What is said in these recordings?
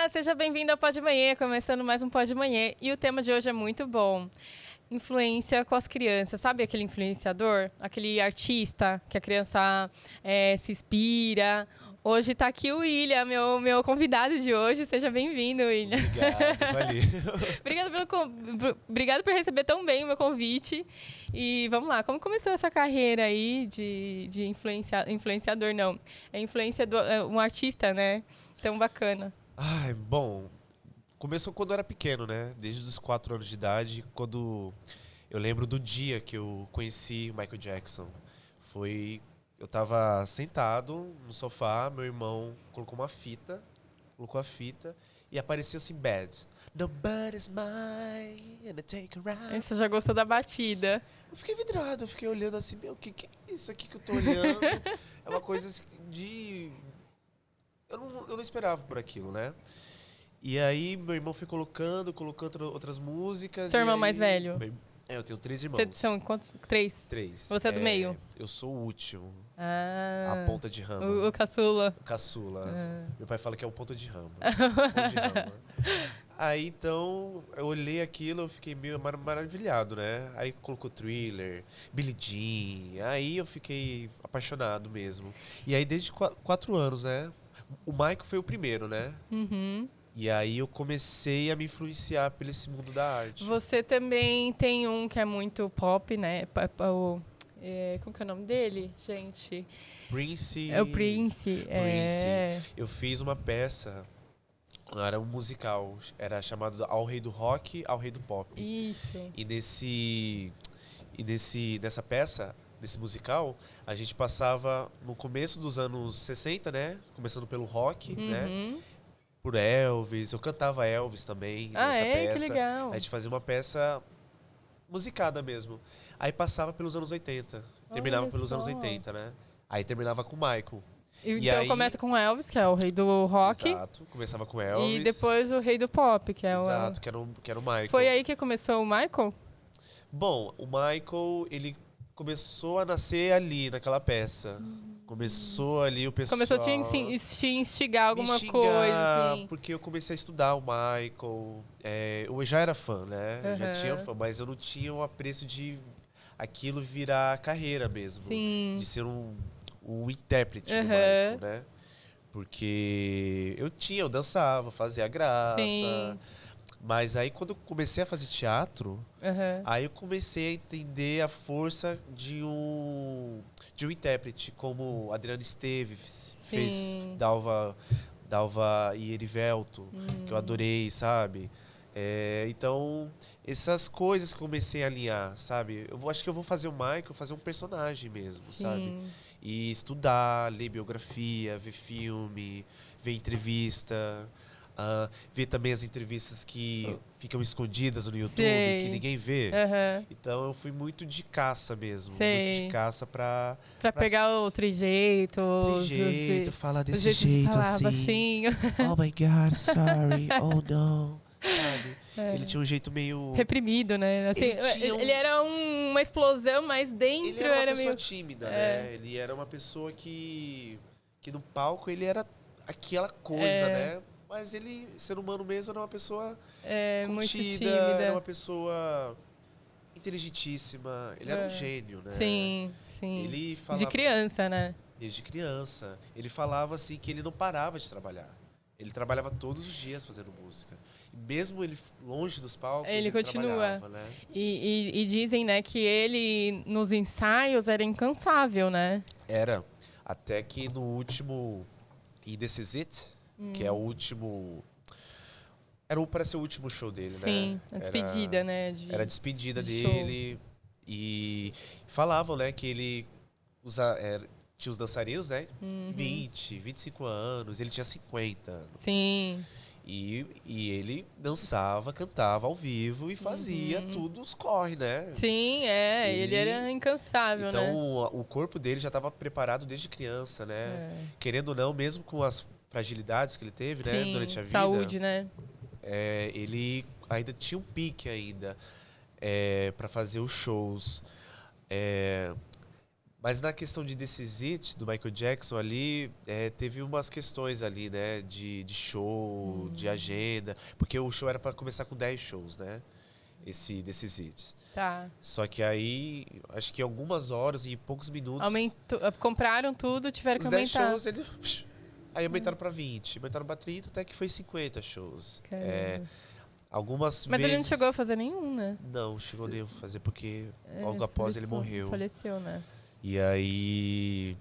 Olá, seja bem-vindo ao Pod Manhã, começando mais um Pod Manhã. E o tema de hoje é muito bom. Influência com as crianças. Sabe aquele influenciador? Aquele artista que a criança se inspira. Hoje está aqui o William, meu convidado de hoje. Seja bem-vindo, William. Obrigado, valeu. Obrigado por receber tão bem o meu convite. E vamos lá, como começou essa carreira aí de influenciador? Não, um artista, né? Tão bacana. Ai, bom, começou quando eu era pequeno, né? Desde os 4 anos de idade, quando eu lembro do dia que eu conheci Michael Jackson. Eu tava sentado no sofá, meu irmão colocou a fita e apareceu assim, Bad. Nobody's mine, and I take a ride. Você já gostou da batida? Eu fiquei vidrado, eu fiquei olhando assim, meu, o que é isso aqui que eu tô olhando? É uma coisa assim, eu não esperava por aquilo, né? E aí, meu irmão foi colocando outras músicas. Seu irmão mais velho? Eu tenho 3 irmãos. Vocês são quantos? 3? 3. Você é do meio? Eu sou o último. Ah. A ponta de rama. O caçula. O caçula. Meu pai fala que é o ponta de rama. Aí, então, eu olhei aquilo, eu fiquei meio maravilhado, né? Aí colocou Thriller, Billie Jean. Aí eu fiquei apaixonado mesmo. E aí, desde 4 anos, né? O Michael foi o primeiro, né? Uhum. E aí eu comecei a me influenciar por esse mundo da arte. Você também tem um que é muito pop, né? Como que é o nome dele, gente? Prince. É o Prince. Eu fiz uma peça, era um musical, era chamado Ao Rei do Rock, Ao Rei do Pop. Isso. Nessa peça, nesse musical, a gente passava no começo dos anos 60, né? Começando pelo rock, né? Por Elvis, eu cantava Elvis também nessa peça. Que legal. A gente fazia uma peça musicada mesmo. Aí passava pelos anos 80, terminava pelos anos 80, né? Aí terminava com Michael. Então começa com Elvis, que é o rei do rock. Exato, começava com Elvis. E depois o rei do pop, que é Exato, que era o Michael. Foi aí que começou o Michael? Bom, o Michael, ele começou a nascer ali, naquela peça. Começou ali o pessoal... Começou a te instigar alguma coisa, assim. Porque eu comecei a estudar o Michael. Eu já era fã, né? Uhum. Já tinha fã, mas eu não tinha o apreço de aquilo virar carreira mesmo. Sim. De ser um intérprete do Michael, né? Porque eu dançava, fazia graça. Sim. Mas aí quando eu comecei a fazer teatro, aí eu comecei a entender a força de um intérprete, como Adriano Esteves fez Dalva e Erivelto, que eu adorei, sabe? Então, essas coisas que eu comecei a alinhar, sabe? Eu acho que eu vou fazer o Michael, fazer um personagem mesmo, sabe? E estudar, ler biografia, ver filme, ver entrevista... ver também as entrevistas que ficam escondidas no YouTube, que ninguém vê. Então eu fui muito de caça mesmo. Muito de caça pra pegar o trejeito. Falar desse jeito assim. Oh my God, sorry, oh no. Sabe? Ele tinha um jeito meio... reprimido, né? Assim, ele era uma explosão, mas dentro ele era uma pessoa meio... tímida, né? Ele era uma pessoa que no palco ele era aquela coisa, né? Mas ele, ser humano mesmo, era uma pessoa contida, muito tímida. Era uma pessoa inteligentíssima. Ele era um gênio, né? Sim. Ele falava, de criança, né? Desde criança. Ele falava assim que ele não parava de trabalhar. Ele trabalhava todos os dias fazendo música. E mesmo ele longe dos palcos, ele continua. Né? E dizem, né, que ele nos ensaios era incansável, né? Era. Até que no último This Is It, que é o último... Era para ser o último show dele, né? Sim, a despedida, né? Era a despedida dele. Show. E falavam, né, que ele tinha os dançarinos, né? 20, 25 anos. Ele tinha 50 anos. Sim. E ele dançava, cantava ao vivo e fazia tudo os corre, né? Sim, ele era incansável, então, né? Então, o corpo dele já estava preparado desde criança, né? Querendo ou não, mesmo com as fragilidades que ele teve, né? Durante a vida. Saúde, né? Ele ainda tinha um pique ainda para fazer os shows. Mas na questão de This Is It, do Michael Jackson ali, teve umas questões ali, né? De show, de agenda. Porque o show era para começar com 10 shows, né? Esse This Is It. Tá. Só que aí, acho que algumas horas e poucos minutos... Compraram tudo, tiveram que aumentar. Os 10 shows, aí aumentaram para 20, aumentaram para 30, até que foi 50 shows. Algumas Mas vezes... ele não chegou a fazer nenhum, né? Não, chegou nem a fazer, porque logo após ele morreu. Faleceu, né? E aí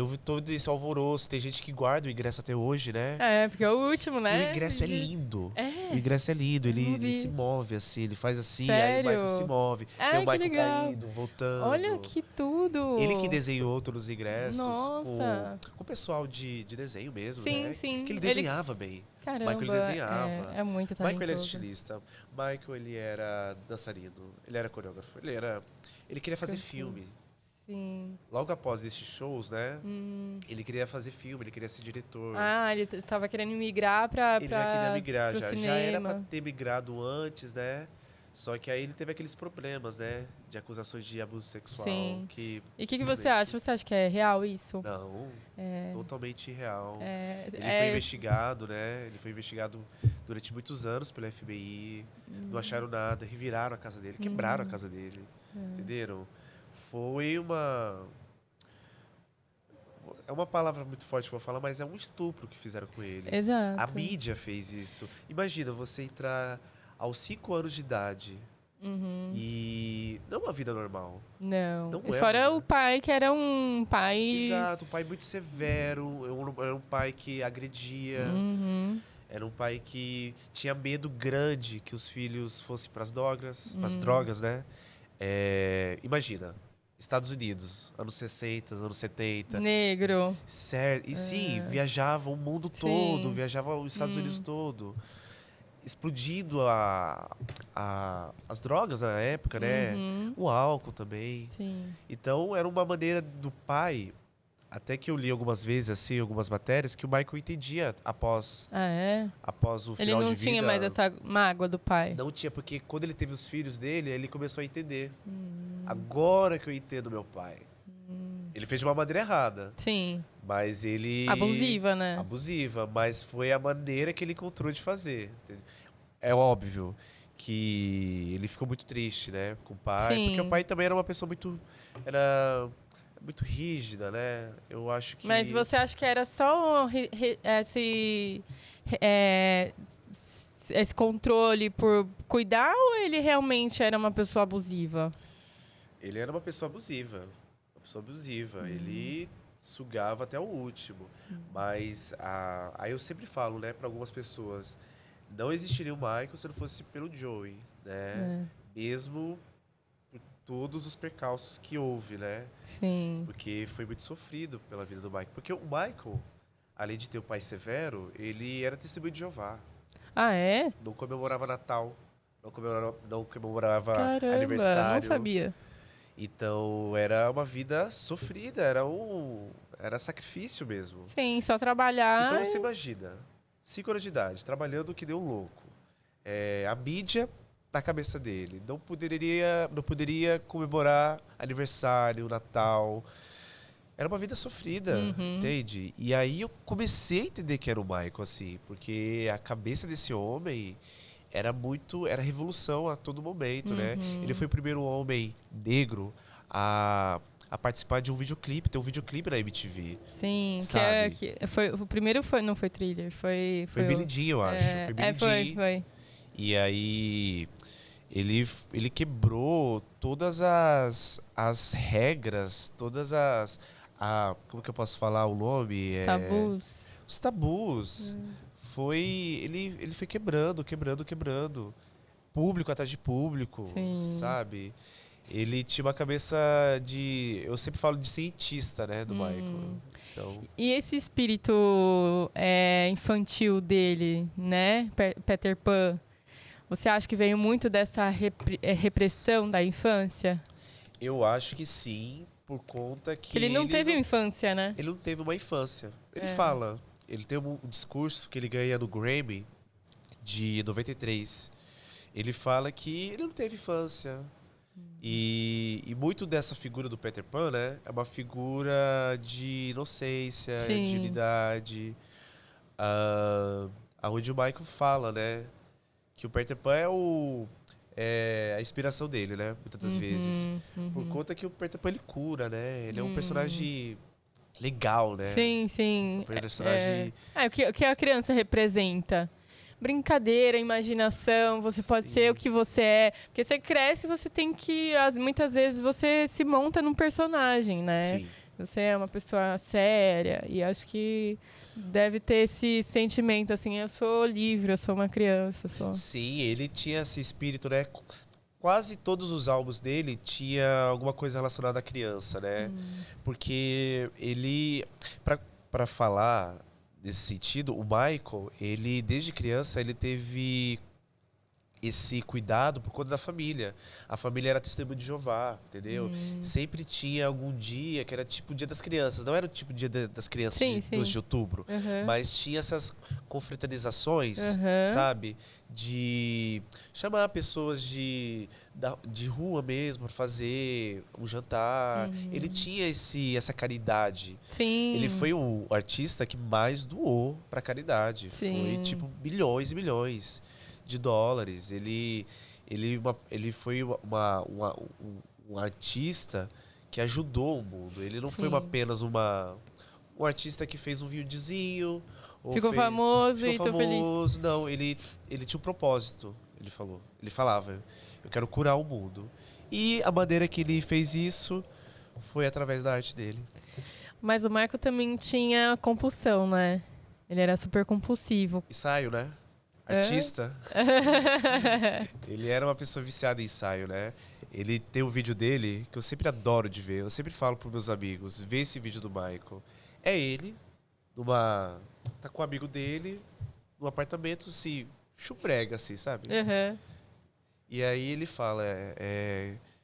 houve todo esse alvoroço. Tem gente que guarda o ingresso até hoje, né? Porque é o último, né? E o ingresso é lindo. O ingresso é lindo. Ele se move assim, ele faz assim, Sério? aí o Michael se move. Tem o Michael caindo, voltando. Olha que tudo! Ele que desenhou todos os ingressos. Nossa! Com o pessoal de desenho mesmo, sim, né? Sim. Que ele desenhava bem. Caramba, Michael ele desenhava. É muito talentoso. Michael ele era estilista. Michael ele era dançarino. Ele era coreógrafo. Ele queria fazer filme. Sim. Logo após esses shows, né? Ele queria fazer filme, ele queria ser diretor. Ele estava querendo migrar para Ele já queria migrar, já era para cinema. ter migrado antes, né? Só que aí ele teve aqueles problemas, né? De acusações de abuso sexual. Sim. E o que você acha? Você acha que é real isso? Não, totalmente irreal. Ele foi investigado, né? Ele foi investigado durante muitos anos pelo FBI. Não acharam nada, reviraram a casa dele, quebraram a casa dele. Entenderam? Foi uma... É uma palavra muito forte que eu vou falar, mas é um estupro que fizeram com ele. Exato. A mídia fez isso. Imagina você entrar aos 5 anos de idade e não é uma vida normal. Não fora o pai, que era um pai... Exato, um pai muito severo, era um pai que agredia. Era um pai que tinha medo grande que os filhos fossem para as drogas, né? Imagina, Estados Unidos, anos 60, anos 70. Negro. Certo. E sim, viajava o mundo todo, viajava os Estados Unidos todo. Explodindo as drogas na época, né? O álcool também. Sim. Então, era uma maneira do pai... Até que eu li algumas vezes, assim, algumas matérias, que o Michael entendia após o final de vida. Ele não tinha mais essa mágoa do pai. Não tinha, porque quando ele teve os filhos dele, ele começou a entender. Agora que eu entendo meu pai. Ele fez de uma maneira errada. Sim. Mas ele... Abusiva, né? Abusiva, mas foi a maneira que ele encontrou de fazer. É óbvio que ele ficou muito triste, né, com o pai. Sim. Porque o pai também era uma pessoa muito... Era muito rígida, né? Eu acho que... Mas você acha que era só esse controle por cuidar, ou ele realmente era uma pessoa abusiva? Ele era uma pessoa abusiva. Ele sugava até o último. Mas aí eu sempre falo, né, para algumas pessoas, não existiria o Michael se não fosse pelo Joey, né? Mesmo por todos os percalços que houve, né? Sim. Porque foi muito sofrido pela vida do Michael. Porque o Michael, além de ter o pai severo, ele era testemunho de Jeová. Ah, é? Não comemorava Natal, não comemorava Caramba, aniversário. Não sabia. Então, era uma vida sofrida, era sacrifício mesmo. Sim, só trabalhar. Então, você imagina, 5 anos de idade, trabalhando que nem um louco. A mídia na cabeça dele. Não poderia comemorar aniversário, Natal. Era uma vida sofrida, entende? E aí eu comecei a entender que era o Michael, assim, porque a cabeça desse homem... Era revolução a todo momento, né? Ele foi o primeiro homem negro a participar de um videoclipe, ter um videoclipe na MTV. Sim, sabe? O primeiro não foi Thriller, foi Billie Jean, eu acho. Foi Billie Jean. Foi. E aí ele quebrou todas as regras, como que eu posso falar o nome? Os tabus. Os tabus. Ele foi quebrando. Público atrás de público, sabe? Ele tinha uma cabeça eu sempre falo de cientista, né, do Michael. Então... E esse espírito infantil dele, né, Peter Pan, você acha que veio muito dessa repressão da infância? Eu acho que sim, por conta que... Ele não teve uma infância, né? Ele não teve uma infância. Ele fala... Ele tem um discurso que ele ganha no Grammy de 93. Ele fala que ele não teve infância. E muito dessa figura do Peter Pan, né, é uma figura de inocência, Sim. de unidade, aonde o Michael fala, né, que o Peter Pan é a inspiração dele, né, muitas das vezes, por conta que o Peter Pan ele cura, né, ele é um personagem legal, né? Sim, sim. Um personagem... o que a criança representa? Brincadeira, imaginação, você pode ser o que você é. Porque você cresce, você tem que... Muitas vezes você se monta num personagem, né? Sim. Você é uma pessoa séria. E acho que deve ter esse sentimento, assim, eu sou livre, eu sou uma criança. Sim, ele tinha esse espírito, né? Quase todos os álbuns dele tinha alguma coisa relacionada à criança, né? Porque ele... Pra falar... Nesse sentido, o Michael, ele desde criança, ele teve esse cuidado por conta da família. A família era testemunha de Jeová, entendeu? Sempre tinha algum dia que era tipo o Dia das Crianças. Não era o tipo dia das crianças de 12 de outubro, mas tinha essas confraternizações, sabe? De chamar pessoas de rua mesmo para fazer um jantar. Ele tinha essa caridade. Sim. Ele foi o artista que mais doou para caridade. Sim. Foi tipo milhões e milhões de dólares. Ele foi um artista que ajudou o mundo. Ele não foi apenas um artista que fez um videozinho. Ficou famoso e tô feliz. Não, ele tinha um propósito, ele falou. Ele falava, eu quero curar o mundo. E a maneira que ele fez isso foi através da arte dele. Mas o Michael também tinha compulsão, né? Ele era super compulsivo. Ensaio, né? Artista. Ele era uma pessoa viciada em ensaio, né? Ele tem um vídeo dele que eu sempre adoro de ver. Eu sempre falo pros meus amigos, vê esse vídeo do Michael. É ele, tá com um amigo dele, num apartamento, assim, chubrega, assim, sabe? E aí ele fala,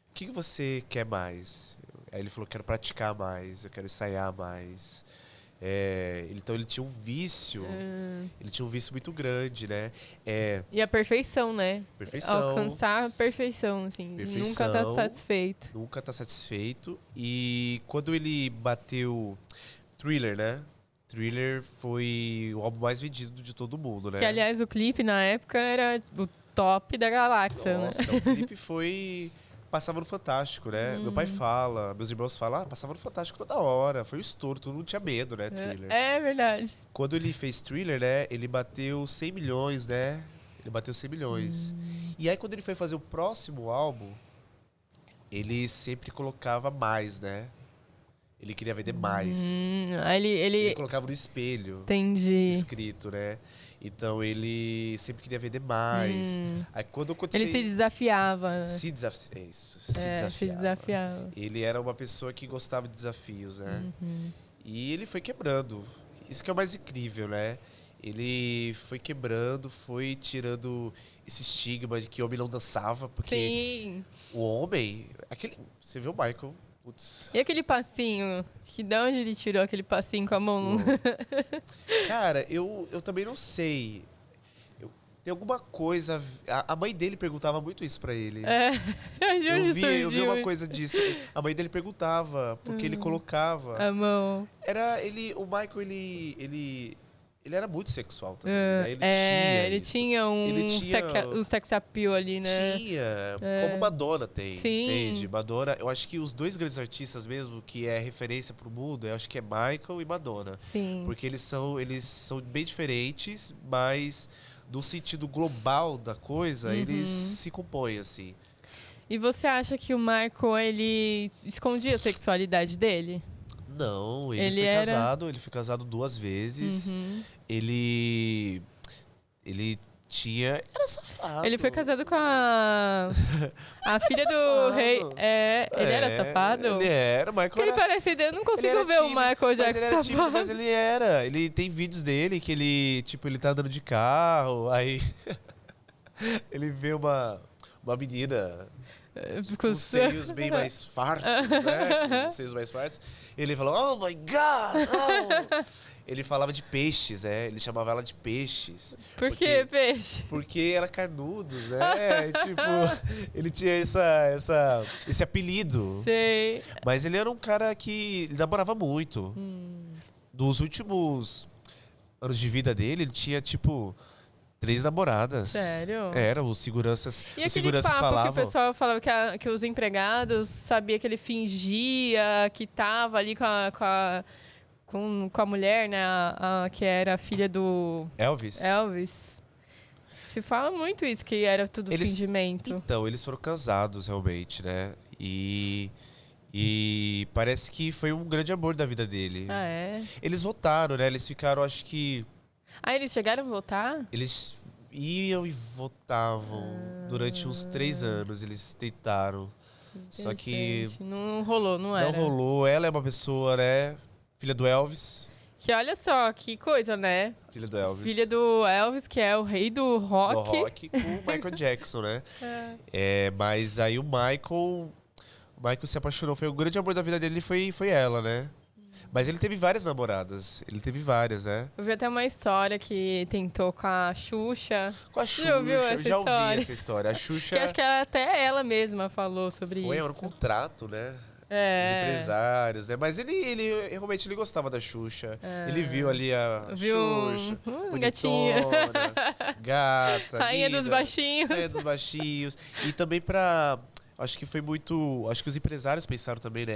o que você quer mais? Aí ele falou, quero praticar mais, eu quero ensaiar mais. Então ele tinha um vício, muito grande, né? E a perfeição, né? Perfeição. Alcançar a perfeição, assim. Perfeição, nunca tá satisfeito. Nunca tá satisfeito. E quando ele bateu Thriller, né? Thriller foi o álbum mais vendido de todo mundo, né? Que, aliás, o clipe, na época, era o top da galáxia, Nossa, né? O clipe foi... Passava no Fantástico, né? Meu pai fala, meus irmãos falam, passava no Fantástico toda hora. Foi um estouro, todo mundo tinha medo, né? Thriller. É verdade. Quando ele fez Thriller, né? Ele bateu 100 milhões, né? Ele bateu 100 milhões. E aí, quando ele foi fazer o próximo álbum, ele sempre colocava mais, né? Ele queria vender mais. Ele colocava no espelho. Entendi. Escrito, né? Então ele sempre queria vender mais. Aí quando aconteceu... Ele se desafiava, né? Se desafiava. Ele era uma pessoa que gostava de desafios, né? E ele foi quebrando. Isso que é o mais incrível, né? Ele foi quebrando, foi tirando esse estigma de que o homem não dançava, porque o homem... Você vê o Michael... Putz. E aquele passinho? De onde ele tirou aquele passinho com a mão? Cara, eu também não sei. Tem alguma coisa... A mãe dele perguntava muito isso pra ele. Eu vi uma coisa disso. A mãe dele perguntava, porque ele colocava... A mão. O Michael, ele era muito sexual também, né? Ele tinha um sex appeal ali, né? Como Madonna tem, Sim. entende? Madonna, eu acho que os dois grandes artistas mesmo, que é referência pro mundo, eu acho que é Michael e Madonna. Sim. Porque eles são bem diferentes, mas no sentido global da coisa, eles se compõem, assim. E você acha que o Michael, ele escondia a sexualidade dele? Não, ele foi casado 2 vezes. Ele era safado. Ele foi casado com a filha do rei. Ele era safado? Ele era, o Michael Porque ele parece... Eu não consigo ver o Michael Jackson safado. Mas ele era. Ele tem vídeos dele que ele tá andando de carro, aí ele vê uma menina... com seios bem mais fartos, né? Com seios mais fartos. Ele falou, oh my God! Oh! ele falava de peixes, né? Ele chamava ela de peixes. Por que peixe? Porque era carnudos, né? Tipo, ele tinha esse apelido. Sei. Mas ele era um cara que ele namorava muito. Nos últimos anos de vida dele, ele tinha, tipo, 3 namoradas. Sério? Era, os seguranças, e os seguranças falavam... que o pessoal falava que os empregados sabia que ele fingia que tava ali com a mulher, né? Que era a filha do... Elvis. Se fala muito isso, que era tudo fingimento. Então, eles foram casados, realmente, né? E parece que foi um grande amor da vida dele. Ah, é? Eles votaram, né? Eles ficaram, acho que... Ah, eles chegaram a votar? Eles iam e votavam durante uns 3 anos. Eles tentaram. Só que... Não rolou, não era? Não rolou. Ela é uma pessoa, né? Filha do Elvis. Que olha só, que coisa, né? Filha do Elvis. Filha do Elvis, que é o rei do rock. Do rock com o Michael Jackson, né? Mas aí o Michael se apaixonou. Foi o grande amor da vida dele, foi ela, né? Mas ele teve várias namoradas. Ele teve várias, né? Eu vi até uma história que tentou com a Xuxa. Com a Xuxa, já ouvi essa história. A Xuxa... Que acho que até ela mesma falou sobre isso. Era um contrato, né? Os empresários, né? Mas ele realmente gostava da Xuxa. Ele viu ali a Xuxa, gatinha, gata, rainha dos baixinhos. Rainha dos baixinhos. E também acho que foi muito... Acho que os empresários pensaram também, né?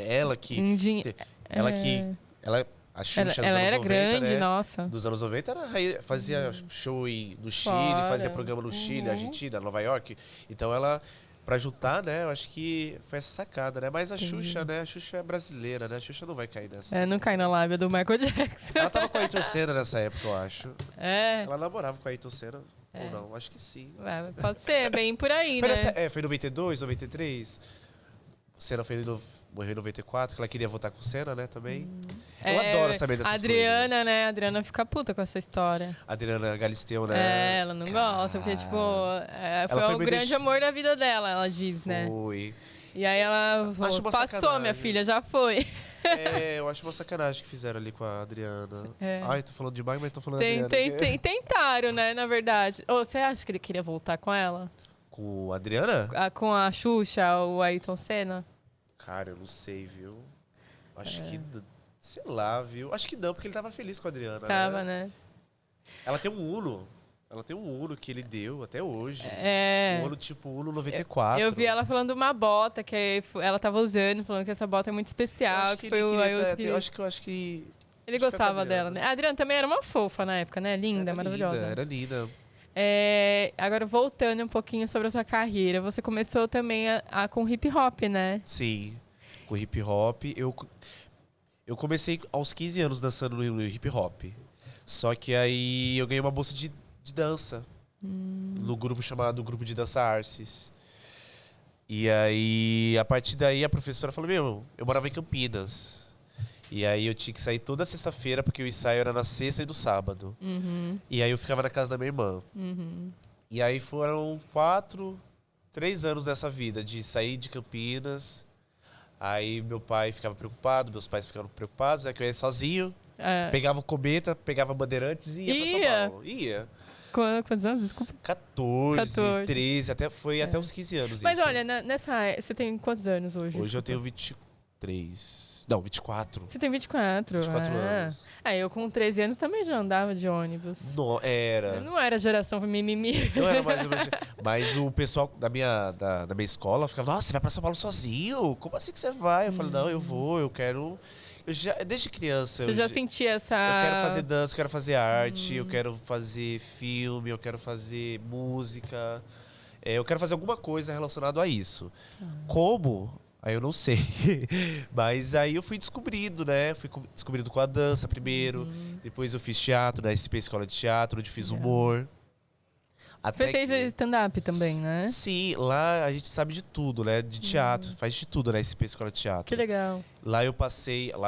A Xuxa ela era 90, grande, né? nossa. Dos anos 90, fazia show no Chile, fazia programa no Chile, Argentina, Nova York. Então ela... Pra juntar, né? Eu acho que foi essa sacada, né? Mas a Xuxa, né? A Xuxa é brasileira, né? A Xuxa não vai cair nessa. Não cai na lábia do Michael Jackson. Ela tava com a Ayrton Senna nessa época, eu acho. É? Ela namorava com a Ayrton Senna. Ou não? Acho que sim. Pode ser, bem por aí, foi né? Foi em 92, 93. Senna morreu em 94, que ela queria votar com o Senna, né? Também. Eu adoro saber dessas coisas. Adriana, né? A Adriana fica puta com essa história. Adriana Galisteu, né? Ela não gosta, porque, tipo, foi o grande amor da vida dela, ela diz, né? Foi. E aí ela falou, passou, minha filha, já foi. Eu acho uma sacanagem que fizeram ali com a Adriana. Ai, tô falando demais, mas tô falando da Adriana. Tentaram, né, na verdade. Você acha que ele queria voltar com ela? Com a Adriana? Com a Xuxa, o Ayrton Senna? Cara, eu não sei, viu? Acho que... Sei lá, viu? Acho que não, porque ele tava feliz com a Adriana, Tava, né? Ela tem um Uno. Ela tem um Uno que ele deu até hoje. Um Uno tipo Uno 94. Eu vi ela falando de uma bota que ela tava usando, falando que essa bota é muito especial. Eu acho que ele gostava dela, né? A Adriana também era uma fofa na época, né? Linda, maravilhosa. Era linda. Agora, voltando um pouquinho sobre a sua carreira, você começou também com hip hop, né? Sim, com hip hop. Eu comecei aos 15 anos dançando no hip hop. Só que aí eu ganhei uma bolsa de dança no grupo chamado Grupo de Dança Arces. E aí, a partir daí, a professora falou, eu morava em Campinas. E aí eu tinha que sair toda sexta-feira, porque o ensaio era na sexta e no sábado. E aí eu ficava na casa da minha irmã. E aí foram 3 anos dessa vida, de sair de Campinas. Aí meu pai ficava preocupado, meus pais ficaram preocupados, que eu ia sozinho. Pegava o Cometa, pegava Bandeirantes e ia pra São Paulo. Ia. Quantos anos? Desculpa. 14, 13, até os 15 anos. Mas isso. Olha, você tem quantos anos hoje? Hoje eu tenho 23. Não, 24. Você tem 24? 24 anos. Eu com 13 anos também já andava de ônibus. Não, era. Não era geração mimimi. Não era mais. Mas o pessoal da minha escola ficava, nossa, você vai pra São Paulo sozinho? Como assim que você vai? Eu falei, não, eu vou, eu quero... desde criança. Você já sentia essa... Eu quero fazer dança, eu quero fazer arte, eu quero fazer filme, eu quero fazer música. Eu quero fazer alguma coisa relacionada a isso. Como... Aí eu não sei. Mas aí eu fui descobrindo, né? Fui descobrindo com a dança primeiro. Depois eu fiz teatro, na SP Escola de Teatro, onde fiz humor. Você fez stand-up também, né? Sim, lá a gente sabe de tudo, né? De teatro, faz de tudo na SP Escola de Teatro. Que legal. Lá eu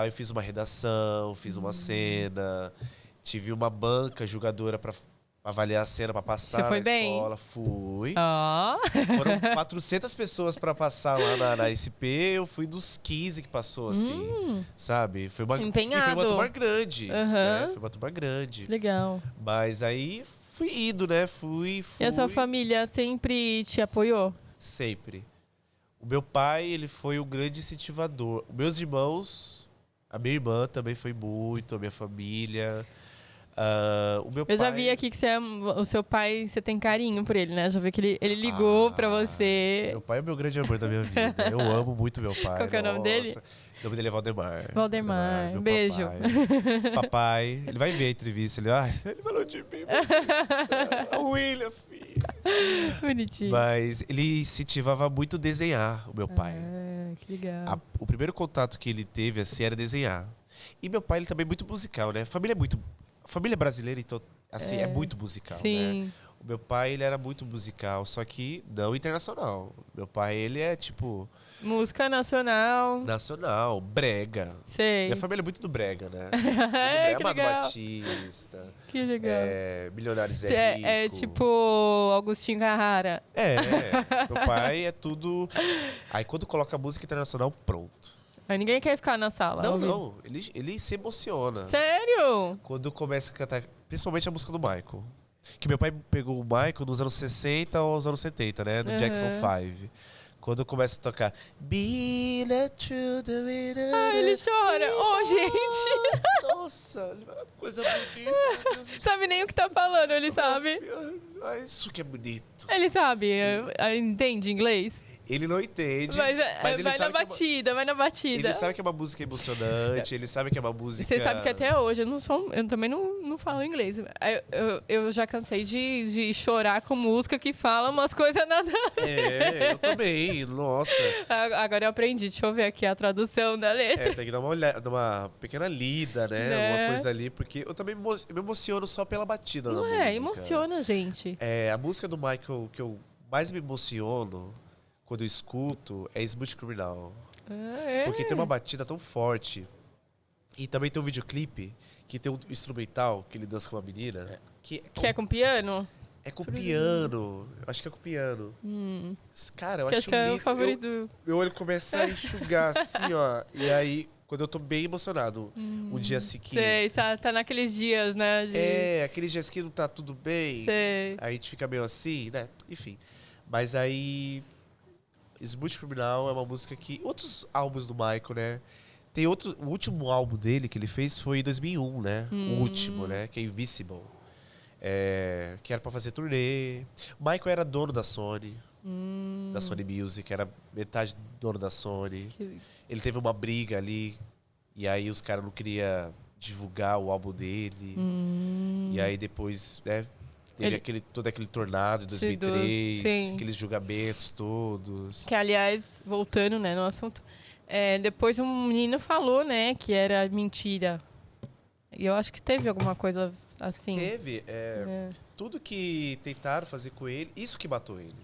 fiz uma redação, fiz uma cena, tive uma banca julgadora avaliar a cena pra passar Você foi na bem? escola. Fui. Oh. Foram 400 pessoas pra passar lá na SP. Eu fui dos 15 que passou, assim. Sabe? Foi uma, Empenhado. E foi uma turma grande. Uhum. Né? Foi uma turma grande. Legal. Mas aí fui indo, né? Fui. E a sua família sempre te apoiou? Sempre. O meu pai, ele foi um grande incentivador. Os meus irmãos, a minha irmã também foi muito, a minha família. O meu Eu pai... já vi aqui que o seu pai, você tem carinho por ele, né? Já vi que ele ligou pra você. Meu pai é o meu grande amor da minha vida. Eu amo muito meu pai. Qual que é o nome dele? O nome dele é Valdemar. Valdemar, meu beijo. Papai, ele vai ver a entrevista. Ele falou de mim. O William, filho. Bonitinho. Mas ele incentivava muito desenhar, o meu pai. Que legal. O primeiro contato que ele teve, assim, era desenhar. E meu pai, ele também é muito musical, né? Família brasileira, então, assim, é muito musical, Sim. né? O meu pai, ele era muito musical, só que não internacional. Meu pai, ele é, tipo... Música nacional. Nacional, brega. Sei. Minha família é muito do brega, né? Que Amado legal. Batista. Que legal. Milionários é Rico. É tipo Agostinho Carrara. Meu pai é tudo... Aí quando coloca música internacional, pronto. Aí ninguém quer ficar na sala. Não. Ele se emociona. Sério? Quando começa a cantar, principalmente a música do Michael. Que meu pai pegou o Michael nos anos 60 aos anos 70, né? No Jackson 5. Quando começa a tocar... Be the truth, ele chora. Gente. Nossa, coisa bonita. Sabe nem o que tá falando, ele sabe. Isso que é bonito. Ele sabe, entende inglês? Ele não entende, Mas ele vai sabe vai na batida. Ele sabe que é uma música emocionante, ele sabe que é uma música... Você sabe que até hoje eu também não falo inglês. Eu já cansei de chorar com música que fala umas coisas nada a ver. Eu também, nossa. Agora eu aprendi, deixa eu ver aqui a tradução da letra. Tem que dar uma pequena lida, né? Uma coisa ali, porque eu também me emociono só pela batida da música. Emociona, gente. A música do Michael que eu mais me emociono quando eu escuto é Smooth Criminal. Porque tem uma batida tão forte. E também tem um videoclipe que tem um instrumental que ele dança com uma menina. Que é com piano? É com piano. Eu acho que é com piano. Cara, eu acho que é lindo. o favorito. Meu olho começa a enxugar assim, ó. E aí, quando eu tô bem emocionado, um dia assim que... Sei, tá naqueles dias, né? Aqueles dias que não tá tudo bem. Sei. Aí a gente fica meio assim, né? Enfim. Mas aí... Smooth Criminal é uma música que... Outros álbuns do Michael, né? Tem outro... O último álbum dele que ele fez foi em 2001, né? O último, né? Que é Invisible. Que era pra fazer turnê. O Michael era dono da Sony. Da Sony Music. Era metade dono da Sony. Ele teve uma briga ali. E aí os caras não queriam divulgar o álbum dele. E aí depois... Teve todo aquele tornado de 2003, aqueles julgamentos todos. Que, aliás, voltando, né, no assunto, depois um menino falou, né, que era mentira. E eu acho que teve alguma coisa assim. Teve. Tudo que tentaram fazer com ele, isso que matou ele.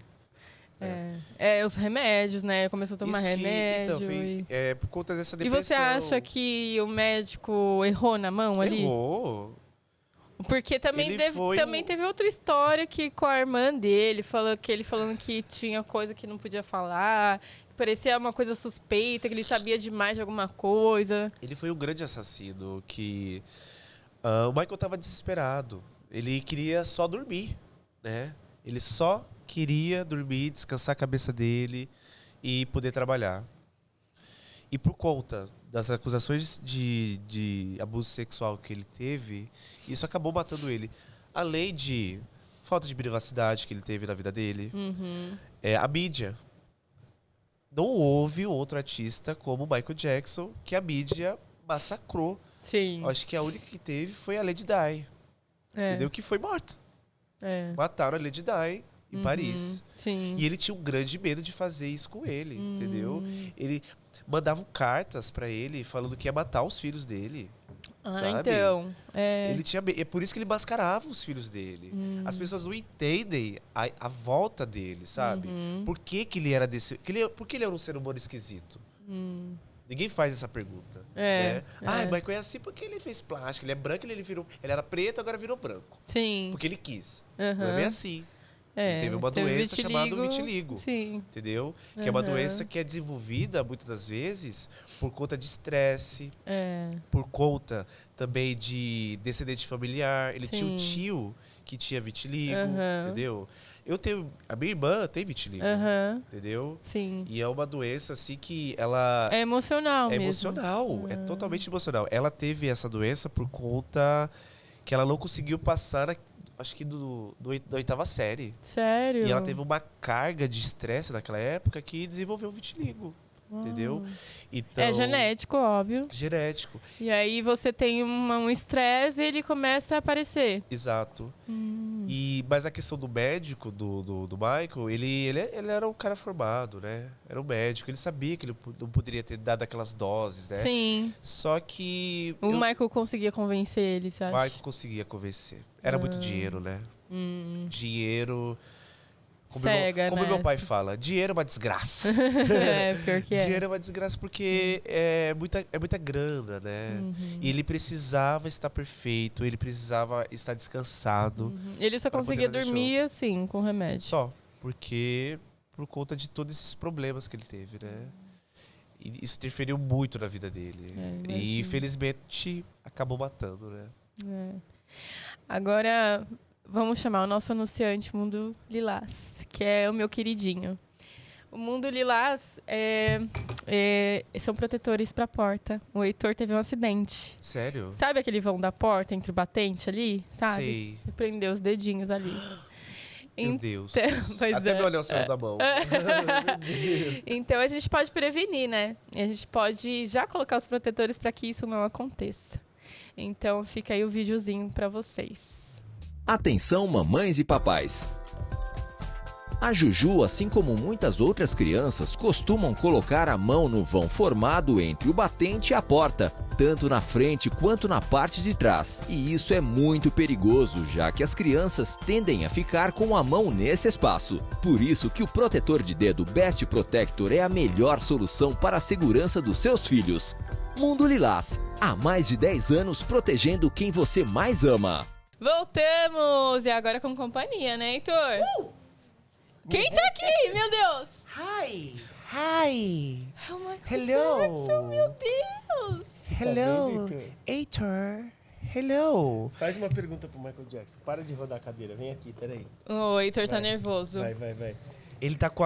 Os remédios, né? Começou a tomar remédio. Então, por conta dessa depressão. E você acha que o médico errou na mão ali? Errou. Porque também teve outra história que com a irmã dele, falando que tinha coisa que não podia falar, que parecia uma coisa suspeita, que ele sabia demais de alguma coisa. Ele foi um grande assassino que... o Michael estava desesperado. Ele queria só dormir, né? Ele só queria dormir, descansar a cabeça dele e poder trabalhar. E por conta das acusações de abuso sexual que ele teve, isso acabou matando ele. Além de falta de privacidade que ele teve na vida dele. A mídia. Não houve outro artista como Michael Jackson que a mídia massacrou. Sim. Acho que a única que teve foi a Lady Di. Entendeu? Que foi morta. Mataram a Lady Di em Paris. Sim. E ele tinha um grande medo de fazer isso com ele, entendeu? Ele mandavam cartas pra ele falando que ia matar os filhos dele. Sabe? Então. Ele tinha, é por isso que ele mascarava os filhos dele. As pessoas não entendem a volta dele, sabe? Por que ele era desse... Por que ele era um ser humano esquisito? Ninguém faz essa pergunta. Né? Ah, o Michael é assim porque ele fez plástico. Ele é branco, ele era preto, agora virou branco. Sim. Porque ele quis. Não é bem assim. Ele teve uma doença chamada vitiligo. Sim. Entendeu? Que é uma doença que é desenvolvida, muitas das vezes, por conta de estresse. Por conta também de descendente familiar. Ele tinha um tio que tinha vitiligo, entendeu? A minha irmã tem vitiligo, entendeu? Sim. E é uma doença, assim, que ela... É emocional mesmo. É emocional, é totalmente emocional. Ela teve essa doença por conta que ela não conseguiu passar, acho que da 8ª série. Sério? E ela teve uma carga de estresse naquela época que desenvolveu vitiligo. Entendeu? Então, é genético, óbvio. Genético. E aí você tem um estresse e ele começa a aparecer. Exato. Mas a questão do médico, do Michael, ele era um cara formado, né? Era um médico. Ele sabia que ele não poderia ter dado aquelas doses, né? Sim. Só que... O Michael conseguia convencer ele, sabe? O Michael conseguia convencer. Era muito dinheiro, né? Dinheiro... Como meu pai fala, dinheiro é uma desgraça. Pior que é. Dinheiro é uma desgraça porque é muita grana, né? E ele precisava estar perfeito, ele precisava estar descansado. Ele só conseguia dormir assim, com remédio. Só, por conta de todos esses problemas que ele teve, né? E isso interferiu muito na vida dele. E infelizmente acabou matando, né? Agora... Vamos chamar o nosso anunciante Mundo Lilás, que é o meu queridinho. O Mundo Lilás são protetores para a porta. O Heitor teve um acidente. Sério? Sabe aquele vão da porta entre o batente ali? Sabe? Sei. E prendeu os dedinhos ali. Meu Deus. Até meu olhão saiu da mão. Então a gente pode prevenir, né? A gente pode já colocar os protetores para que isso não aconteça. Então fica aí o videozinho para vocês. Atenção, mamães e papais! A Juju, assim como muitas outras crianças, costumam colocar a mão no vão formado entre o batente e a porta, tanto na frente quanto na parte de trás. E isso é muito perigoso, já que as crianças tendem a ficar com a mão nesse espaço. Por isso que o protetor de dedo Best Protector é a melhor solução para a segurança dos seus filhos. Mundo Lilás, há mais de 10 anos protegendo quem você mais ama. Voltamos! E agora com companhia, né, Heitor? Quem tá aqui? Meu Deus! Hi! Oh my God. Hello! Jackson, meu Deus! Hello! Heitor! Hello! Faz uma pergunta pro Michael Jackson. Para de rodar a cadeira. Vem aqui, peraí. O Heitor tá nervoso. Vai. Ele tá com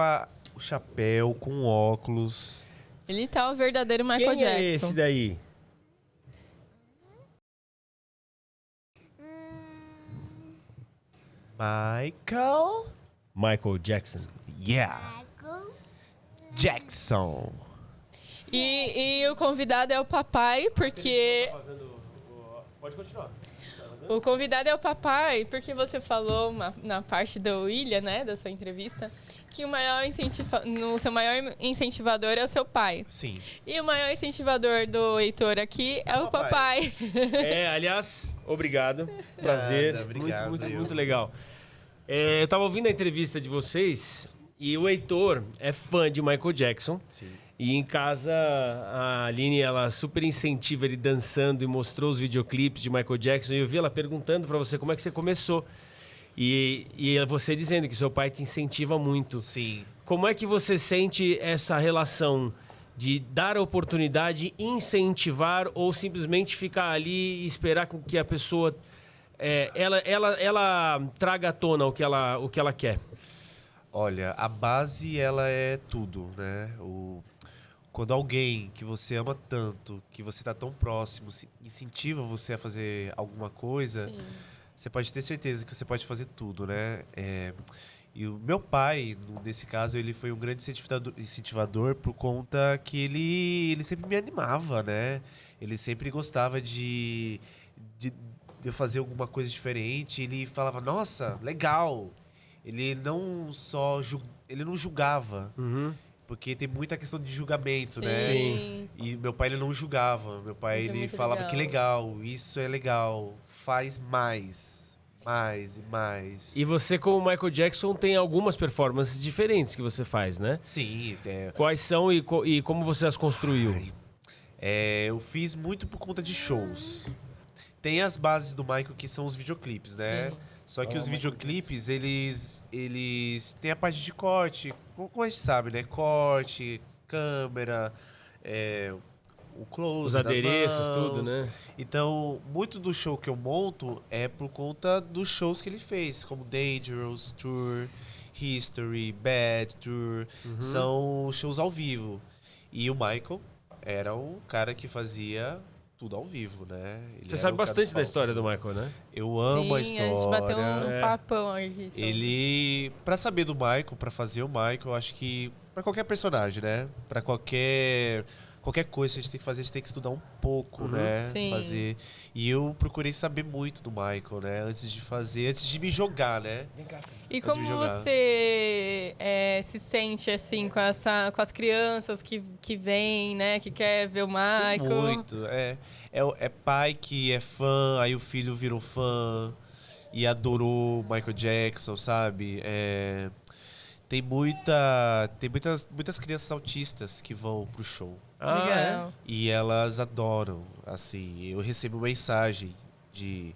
o chapéu, com o óculos. Ele tá o verdadeiro Michael Quem Jackson. é esse daí? Michael Jackson. Yeah. Jackson. E o convidado é o papai, porque... Pode continuar. O convidado é o papai, porque você falou na parte do William, né, da sua entrevista, que o seu maior incentivador é o seu pai. Sim. E o maior incentivador do Heitor aqui é o papai. Aliás, obrigado. Prazer. Obrigado, muito legal. Eu tava ouvindo a entrevista de vocês e o Heitor é fã de Michael Jackson. Sim. E em casa, a Aline, ela super incentiva ele dançando e mostrou os videoclipes de Michael Jackson. E eu vi ela perguntando pra você como é que você começou. E você dizendo que seu pai te incentiva muito. Sim. Como é que você sente essa relação de dar a oportunidade, incentivar ou simplesmente ficar ali e esperar que a pessoa ela traga à tona o que ela quer? Olha, a base, ela é tudo, né? Quando alguém que você ama tanto, que você está tão próximo, incentiva você a fazer alguma coisa, sim, você pode ter certeza que você pode fazer tudo, né? E o meu pai, nesse caso, ele foi um grande incentivador por conta que ele sempre me animava, né? Ele sempre gostava de eu fazer alguma coisa diferente. Ele falava, nossa, legal. Ele não julgava. Uhum. Porque tem muita questão de julgamento, sim, né? Sim. E meu pai, ele não julgava. Meu pai, ele falava que legal, isso é legal, faz mais e mais. E você, como Michael Jackson, tem algumas performances diferentes que você faz, né? Sim. Quais são e como você as construiu? eu fiz muito por conta de shows. Tem as bases do Michael que são os videoclipes, né? Sim. Só que os videoclipes, eles têm a parte de corte, como a gente sabe, né? Corte, câmera, o close, os adereços, mãos. tudo, né? Então, muito do show que eu monto é por conta dos shows que ele fez, como Dangerous Tour, History, Bad Tour. São shows ao vivo. E o Michael era o cara que fazia tudo ao vivo, né? Você sabe bastante da história do Michael, né? Eu amo a história. A gente bateu um papão aqui. Ele, pra saber do Michael, pra fazer o Michael, eu acho que pra qualquer personagem, né? Pra qualquer coisa que a gente tem que fazer, a gente tem que estudar um pouco, né? Sim. Fazer. E eu procurei saber muito do Michael, né? Antes de me jogar, né? Vem cá. E como você se sente, assim, com as crianças que vêm, né? Que quer ver o Michael? Tem muito. É pai que é fã, aí o filho virou fã e adorou Michael Jackson, sabe? Tem muitas crianças autistas que vão pro show. Legal. E elas adoram, assim, eu recebo mensagem de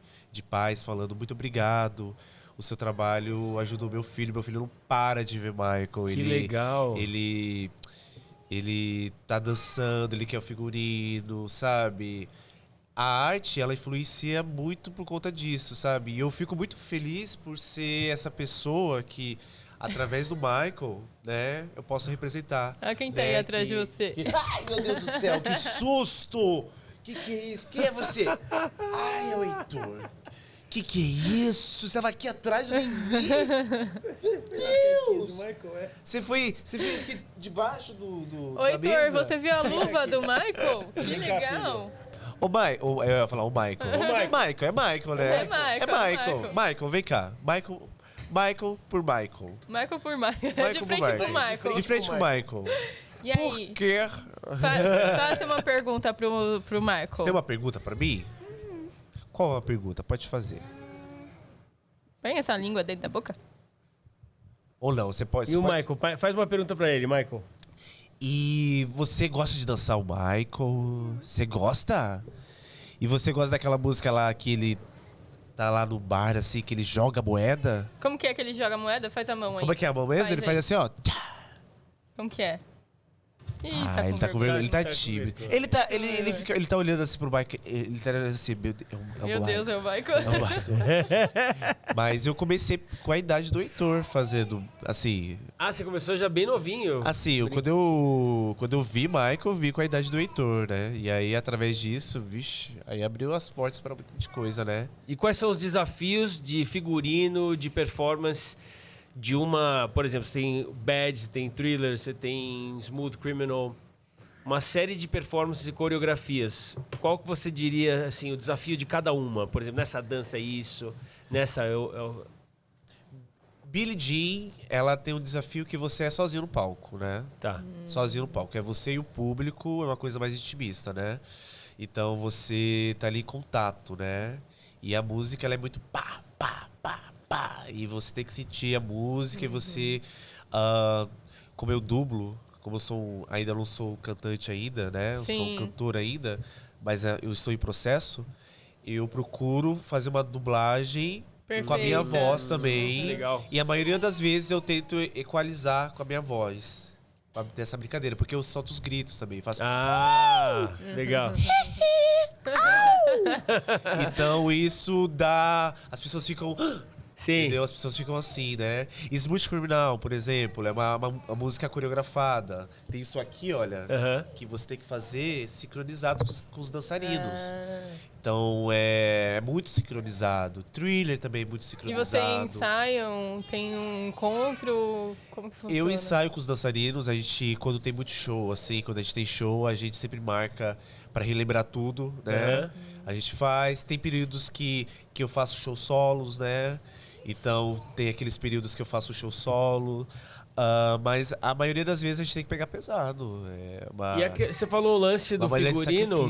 pais falando muito obrigado, o seu trabalho ajudou meu filho não para de ver Michael. Que legal. Ele tá dançando, ele quer o figurino, sabe? A arte, ela influencia muito por conta disso, sabe? E eu fico muito feliz por ser essa pessoa que, através do Michael, né, eu posso representar. Olha quem tá aí atrás de você. Ai, meu Deus do céu, que susto! Que é isso? Quem é você? Ai, é o Heitor. Que é isso? Você tava aqui atrás, eu nem vi. Meu Deus! Você foi aqui debaixo Ô, Heitor, você viu a luva do Michael? Que legal. Eu ia falar o Michael. Michael, é Michael, né? É Michael. Michael, vem cá. Michael por Michael. Michael por Michael. De frente pro Michael. De frente pro Michael. E aí? Por quê? Faça uma pergunta pro Michael. Você tem uma pergunta pra mim? Qual a pergunta? Pode fazer. Põe essa língua dentro da boca. Ou não, você pode... E o Michael? Faz uma pergunta pra ele, Michael. E você gosta de dançar o Michael? Você gosta? E você gosta daquela música lá que ele tá lá no bar, assim, que ele joga moeda? Como que é que ele joga moeda? Faz a mão aí. Como é que é a mão mesmo? Ele faz assim, ó. Como que é? Ele tá com vergonha. Ele tá tímido. Ele tá olhando assim pro Michael. Ele tá olhando assim, meu Deus, é o Michael. É o Michael. Mas eu comecei com a idade do Heitor fazendo, assim... Você começou já bem novinho. Assim, quando eu vi Michael, eu vi com a idade do Heitor, né? E aí, através disso, vixe, aí abriu as portas pra muita coisa, né? E quais são os desafios de figurino, de performance... de uma, por exemplo, você tem Bad, você tem Thriller, você tem Smooth Criminal, uma série de performances e coreografias. Qual que você diria, assim, o desafio de cada uma? Por exemplo, nessa dança é isso, nessa... Billie Jean, ela tem um desafio que você é sozinho no palco, né? Tá. Sozinho no palco. É você e o público, é uma coisa mais intimista, né? Então você tá ali em contato, né? E a música, ela é muito pá, pá, pá, pá. E você tem que sentir a música e você... como eu dublo, como ainda não sou cantante ainda, né? Eu sou um cantor ainda, mas eu estou em processo. Eu procuro fazer uma dublagem com a minha voz também. Legal. E a maioria das vezes eu tento equalizar com a minha voz. Pra ter essa brincadeira, porque eu solto os gritos também. Faço... legal. Então isso dá... As pessoas ficam... Sim. Entendeu? As pessoas ficam assim, né? Smooth Criminal, por exemplo, é uma música coreografada. Tem isso aqui, olha, que você tem que fazer sincronizado com os dançarinos. Então, é muito sincronizado. Thriller também é muito sincronizado. E vocês ensaiam? Tem um encontro? Como que funciona? Eu ensaio com os dançarinos. A gente, quando tem muito show, assim, quando a gente tem show, a gente sempre marca pra relembrar tudo, né? A gente faz. Tem períodos que eu faço show solos, né? Então, tem aqueles períodos que eu faço show solo. Mas a maioria das vezes a gente tem que pegar pesado. Você falou o lance do figurino,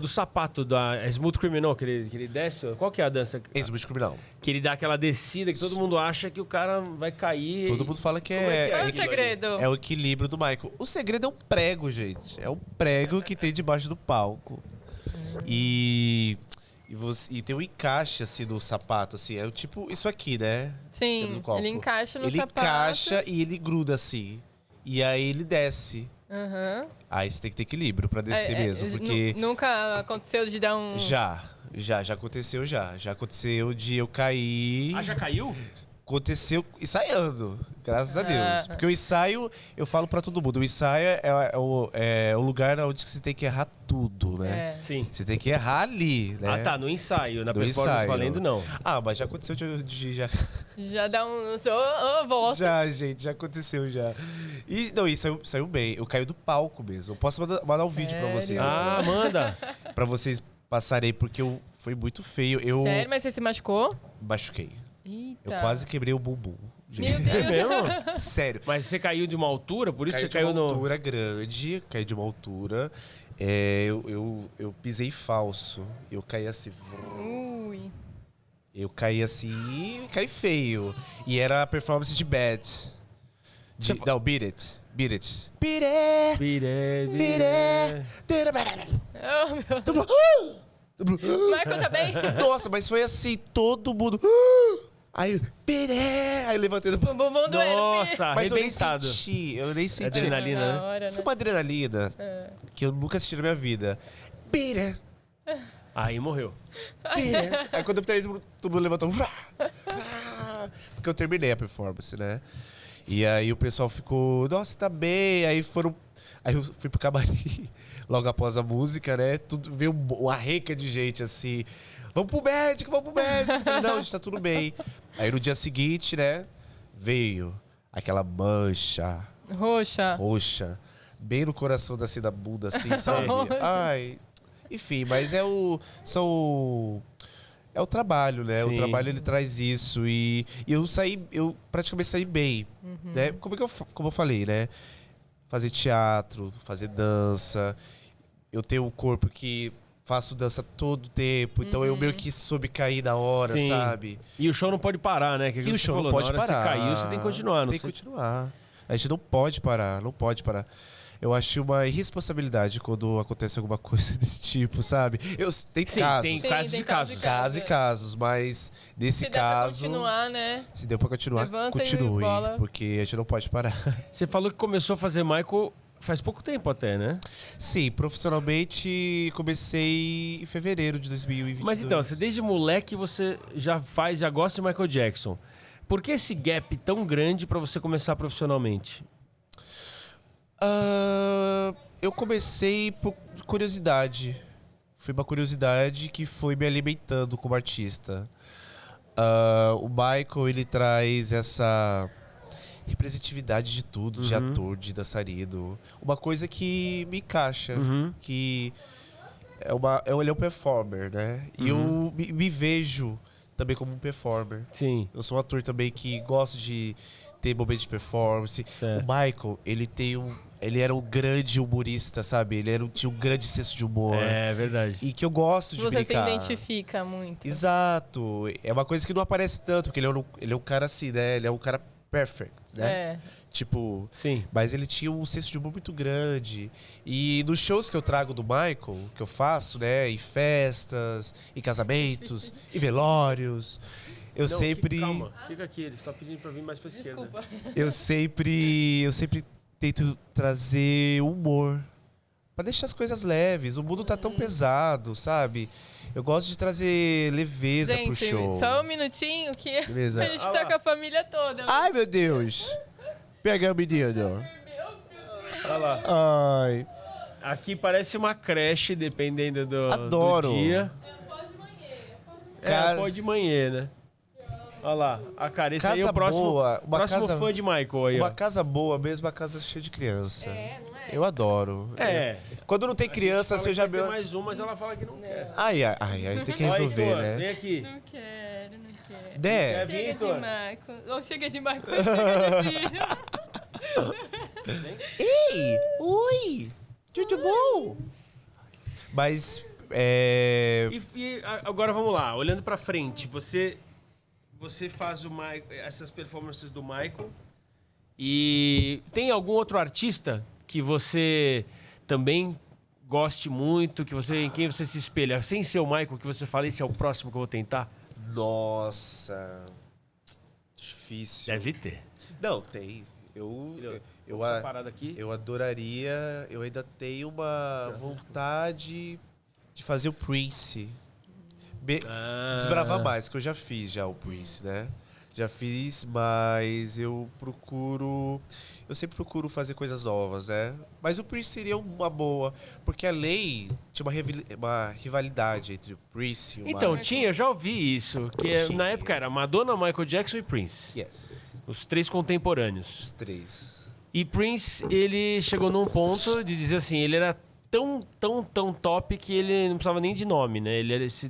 do sapato, da Smooth Criminal, que ele desce. Qual que é a dança? Smooth Criminal. Que ele dá aquela descida que todo mundo acha que o cara vai cair. Todo mundo fala que Qual é o segredo? É o equilíbrio do Michael. O segredo é um prego, gente. É um prego que tem debaixo do palco. E tem um encaixe, assim, do sapato, assim. É tipo isso aqui, né? Sim, ele encaixa no sapato. Ele encaixa e ele gruda, assim. E aí ele desce. Uhum. Aí você tem que ter equilíbrio pra descer mesmo, porque... Nunca aconteceu de dar um... Já aconteceu, já. Já aconteceu de eu cair... Ah, já caiu? Aconteceu ensaiando, graças a Deus. Porque o ensaio, eu falo pra todo mundo, o ensaio é o lugar onde você tem que errar tudo, né? Sim. Você tem que errar ali, né? Ah, tá, no ensaio. Na No performance ensaio. valendo, não. Mas já aconteceu de Já dá um... volta. Já, gente, já aconteceu já. E, não, isso saiu bem. Eu caí do palco mesmo. Eu posso mandar um vídeo pra vocês. Ah, manda. Pra vocês passarem, porque foi muito feio. Sério? Mas você se machucou? Machuquei. Eita. Eu quase quebrei o bumbum. Meu Deus. É mesmo? Sério. Mas você caiu de uma altura, por isso Caí você de caiu uma altura grande, caí de uma altura. Eu pisei falso. Eu caí assim. Ui. Eu caí assim, caí feio. E era a performance de Bad. Não, Beat It. Beat It. Beat It. Beat it. Oh, meu Deus. Michael tá bem? Nossa, mas foi assim, todo mundo... Aí, Piré! Aí eu levantei do... Bumbum doendo. Nossa, Mas arrebentado. eu nem senti. Adrenalina, né? Hora, Foi uma adrenalina que eu nunca senti na minha vida. Piré! Aí morreu. Piré! Aí quando eu terminei, todo mundo levantou. Porque eu terminei a performance, né? E aí o pessoal ficou, nossa, tá bem. Aí eu fui pro camarim, logo após a música, né? Veio uma reca de gente assim. Vamos pro médico, vamos pro médico. Eu falei, não, gente, tá tudo bem. Aí no dia seguinte, né? Veio aquela mancha roxa, bem no coração da bunda, assim, sabe? Ai, enfim, mas é o trabalho, né? Sim. O trabalho, ele traz isso. E eu praticamente saí bem, né? Como eu falei, né? Fazer teatro, fazer dança. Eu tenho um corpo que faço dança todo tempo, então eu meio que soube cair na hora, sim, sabe? E o show não pode parar, né? E o show não pode parar. Se caiu, você tem que continuar. Tem que continuar. A gente não pode parar. Eu acho uma irresponsabilidade quando acontece alguma coisa desse tipo, sabe? Tem casos. Tem casos e casos. Casos e casos, mas nesse caso... Se deu pra continuar, né? Se deu pra continuar, levanta continue, porque a gente não pode parar. Você falou que começou a fazer Michael faz pouco tempo até, né? Sim, profissionalmente comecei em fevereiro de 2022. Mas então, desde moleque você já gosta de Michael Jackson. Por que esse gap tão grande pra você começar profissionalmente? Eu comecei por curiosidade. Foi uma curiosidade que foi me alimentando como artista. O Michael, ele traz essa representatividade de tudo, de ator, de dançarino. Uma coisa que me encaixa, que ele é um performer, né? E eu me vejo também como um performer. Sim. Eu sou um ator também que gosta de ter momentos de performance. Certo. O Michael, ele era um grande humorista, sabe? Tinha um grande senso de humor. É verdade. E que eu gosto de brincar. Você se identifica muito. Exato. É uma coisa que não aparece tanto, porque ele é um cara assim, né? Ele é um cara perfect, né? Tipo, sim. Mas ele tinha um senso de humor muito grande. E nos shows que eu trago do Michael, que eu faço, né? Em festas, em casamentos, em velórios... Calma, fica aqui, ele está pedindo pra vir mais pra esquerda. Eu sempre tento trazer humor pra deixar as coisas leves. O mundo tá tão pesado, sabe? Eu gosto de trazer leveza pro show. Só um minutinho que beleza. A gente tá com a família toda. Ai, meu Deus! Pega o menino. Olha lá. Ai. Aqui parece uma creche, dependendo do dia. É pó de manhã, né? Olha lá, a cara, esse aí é o próximo fã de Michael aí, Uma casa boa mesmo, uma casa cheia de criança. Não é? Eu adoro. Quando não tem criança, você já... Tem mais um, mas ela fala que não quer. Aí tem que resolver, né? Vem aqui. Não quero. Sério, não quer. Né? Chega de Marco. Ou chega de Marco, ou chega de filho. Ei! Oi! Tudo bom? Mas, E agora vamos lá, olhando pra frente, você faz essas performances do Michael e tem algum outro artista que você também goste muito, em quem você se espelha, sem ser o Michael, que você fala, esse é o próximo que eu vou tentar? Nossa, difícil. Deve ter. Não, tem. Eu adoraria, eu ainda tenho uma vontade de fazer o Prince. Desbravar mais, que eu já fiz o Prince, né? Já fiz, mas eu sempre procuro fazer coisas novas, né? Mas o Prince seria uma boa, porque além tinha uma rivalidade entre o Prince e o Então, Michael. eu já ouvi isso, que na época era Madonna, Michael Jackson e Prince. Yes. Os três contemporâneos. Os três. E Prince, ele chegou num ponto de dizer assim, ele era tão top que ele não precisava nem de nome, né? Ele se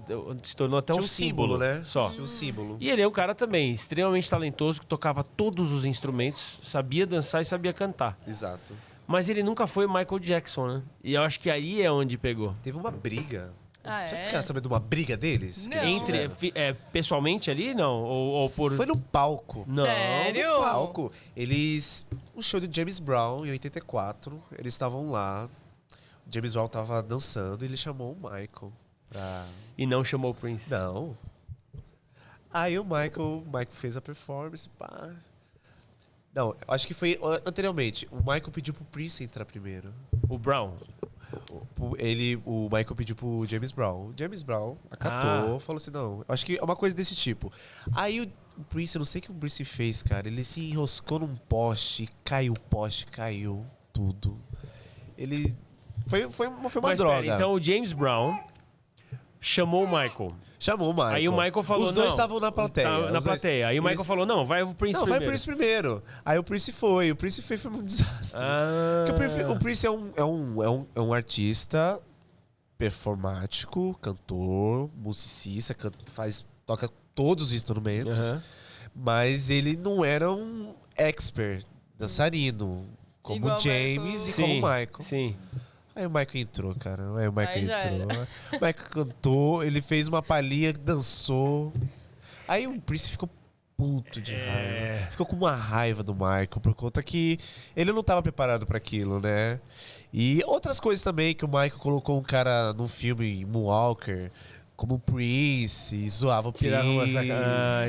tornou até um símbolo, né? Só. Tinha um símbolo. E ele é um cara também extremamente talentoso, que tocava todos os instrumentos, sabia dançar e sabia cantar. Exato. Mas ele nunca foi Michael Jackson, né? E eu acho que aí é onde pegou. Teve uma briga. Ah, Já é? ficaram sabendo de uma briga deles? Não. Entre, pessoalmente ali, não? Ou por... Foi no palco. Não. Sério? No palco. O show de James Brown, em 84, eles estavam lá. O James Brown tava dançando e ele chamou o Michael pra... E não chamou o Prince. Não. Aí o Michael fez a performance, pá. Não, acho que foi anteriormente. O Michael pediu pro Prince entrar primeiro. O Brown. O Michael pediu pro James Brown. O James Brown acatou, falou assim, não, acho que é uma coisa desse tipo. Aí o Prince, eu não sei o que o Prince fez, cara. Ele se enroscou num poste, caiu o poste, caiu tudo. Ele... Foi uma Mas droga. pera, então o James Brown chamou o Michael. Chamou o Michael. Aí o Michael falou, os dois não, estavam na plateia. Na plateia. Aí o Michael falou, não, vai o Prince Não, primeiro. vai o Prince primeiro. Aí o Prince foi. O Prince foi um desastre. Porque o Prince é um artista performático, cantor, musicista, toca todos os instrumentos. Mas ele não era um expert dançarino, como Igual o James Michael. e como o Michael. Sim. Aí o Michael entrou, cara. Aí o Michael Aí já entrou. O Michael cantou, ele fez uma palhinha, dançou. Aí o Prince ficou puto de raiva. Ficou com uma raiva do Michael, por conta que ele não estava preparado para aquilo, né? E outras coisas também, que o Michael colocou um cara num filme, Moonwalker, como o Prince, e zoava o Prince.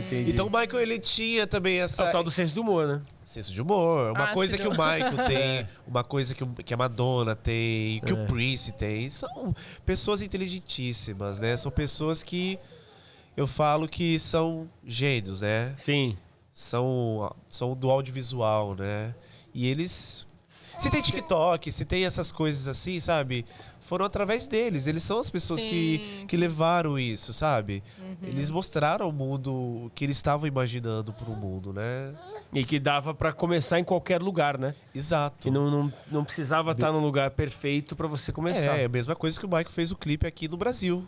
Entendi. Então o Michael, ele tinha também essa... É o tal do senso do humor, né? Senso de humor. Uma coisa que o Michael tem, uma coisa que a Madonna tem, que o Prince tem. São pessoas inteligentíssimas, né? São pessoas que eu falo que são gênios, né? Sim. São do audiovisual, né? E eles... Se tem TikTok, se tem essas coisas assim, sabe? Foram através deles. Eles são as pessoas que levaram isso, sabe? Eles mostraram o mundo que eles estavam imaginando pro mundo, né? E que dava pra começar em qualquer lugar, né? Exato. E não precisava estar num lugar perfeito pra você começar. É a mesma coisa que o Michael fez o clipe aqui no Brasil.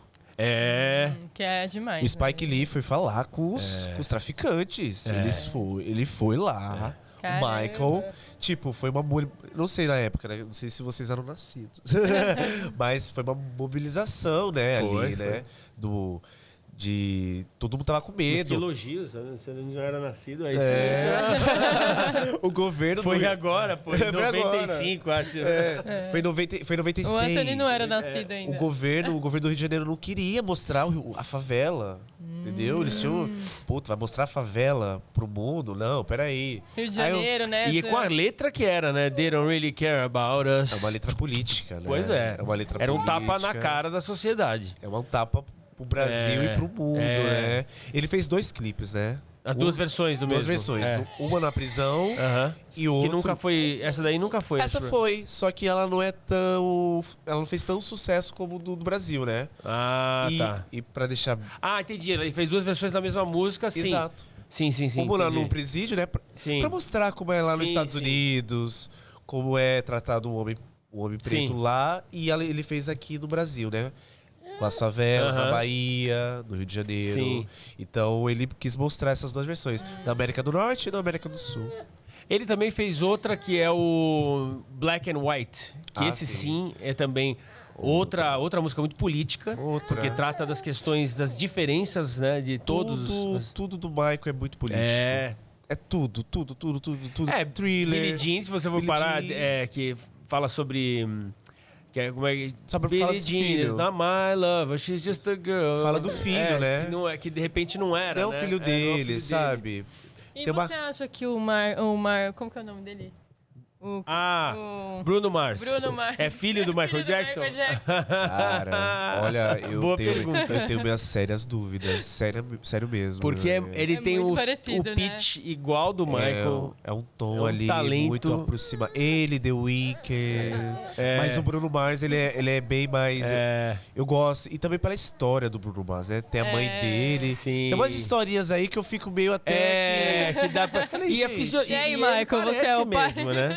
Que é demais. O Spike Lee foi falar com os traficantes. Ele foi lá. Caramba. O Michael, tipo, foi uma... Não sei na época, né? Não sei se vocês eram nascidos. Mas foi uma mobilização, né? Foi. Né? Todo mundo tava com medo. Que elogios, né? Você não era nascido, aí O governo... Foi agora, pô, em Foi 95, agora. acho. Foi em 96. O Anthony não era nascido ainda. O governo do Rio de Janeiro não queria mostrar a favela. Entendeu? Eles tinham... Puta, vai mostrar a favela pro mundo? Não, peraí. Rio de Janeiro, né? E com a letra que era, né? They don't really care about us. É uma letra política, né? Pois é. É uma letra Era um política. tapa na cara da sociedade. É um tapa pro Brasil e pro mundo, né? Ele fez 2 clipes, né? As duas versões do mesmo. 2 versões. Uma na prisão e outra... Que nunca foi... Essa daí nunca foi. Essa foi, só que ela não é tão... Ela não fez tão sucesso como do Brasil, né? Tá. E pra deixar... Entendi. Ele fez 2 versões da mesma música, sim. Exato. Sim. Como lá entendi. no presídio, né? Sim. Pra mostrar como é lá nos Sim, Estados sim. Unidos, como é tratado um homem preto Sim. lá, e ele fez aqui no Brasil, né? com as favelas, na Bahia, no Rio de Janeiro. Sim. Então ele quis mostrar essas duas versões, na América do Norte e na América do Sul. Ele também fez outra que é o Black and White, que esse sim é também outra música muito política, porque trata das questões, das diferenças, né, de todos. Tudo do Michael é muito político. É tudo. É, thriller. Billie Jean, se você for parar, que fala sobre... Billie Jean is not my lover, she's just a girl. Fala do filho, né? Que de repente não era, não é o filho dele, sabe? E você acha que o Mar... Como que é o nome dele? Bruno Mars. Bruno Mars. É filho do Michael Jackson? Cara, olha, Boa pergunta. Eu tenho minhas sérias dúvidas. Sério mesmo. Porque ele tem o pitch igual do Michael. É um tom ali talento. muito aproximado. Ele, The Weeknd. Mas o Bruno Mars, ele é bem mais... Eu gosto. E também pela história do Bruno Mars, né? Tem a mãe dele. Sim. Tem umas historinhas aí que eu fico meio até que dá pra... E aí, Michael, você é o pai? Mesmo, né?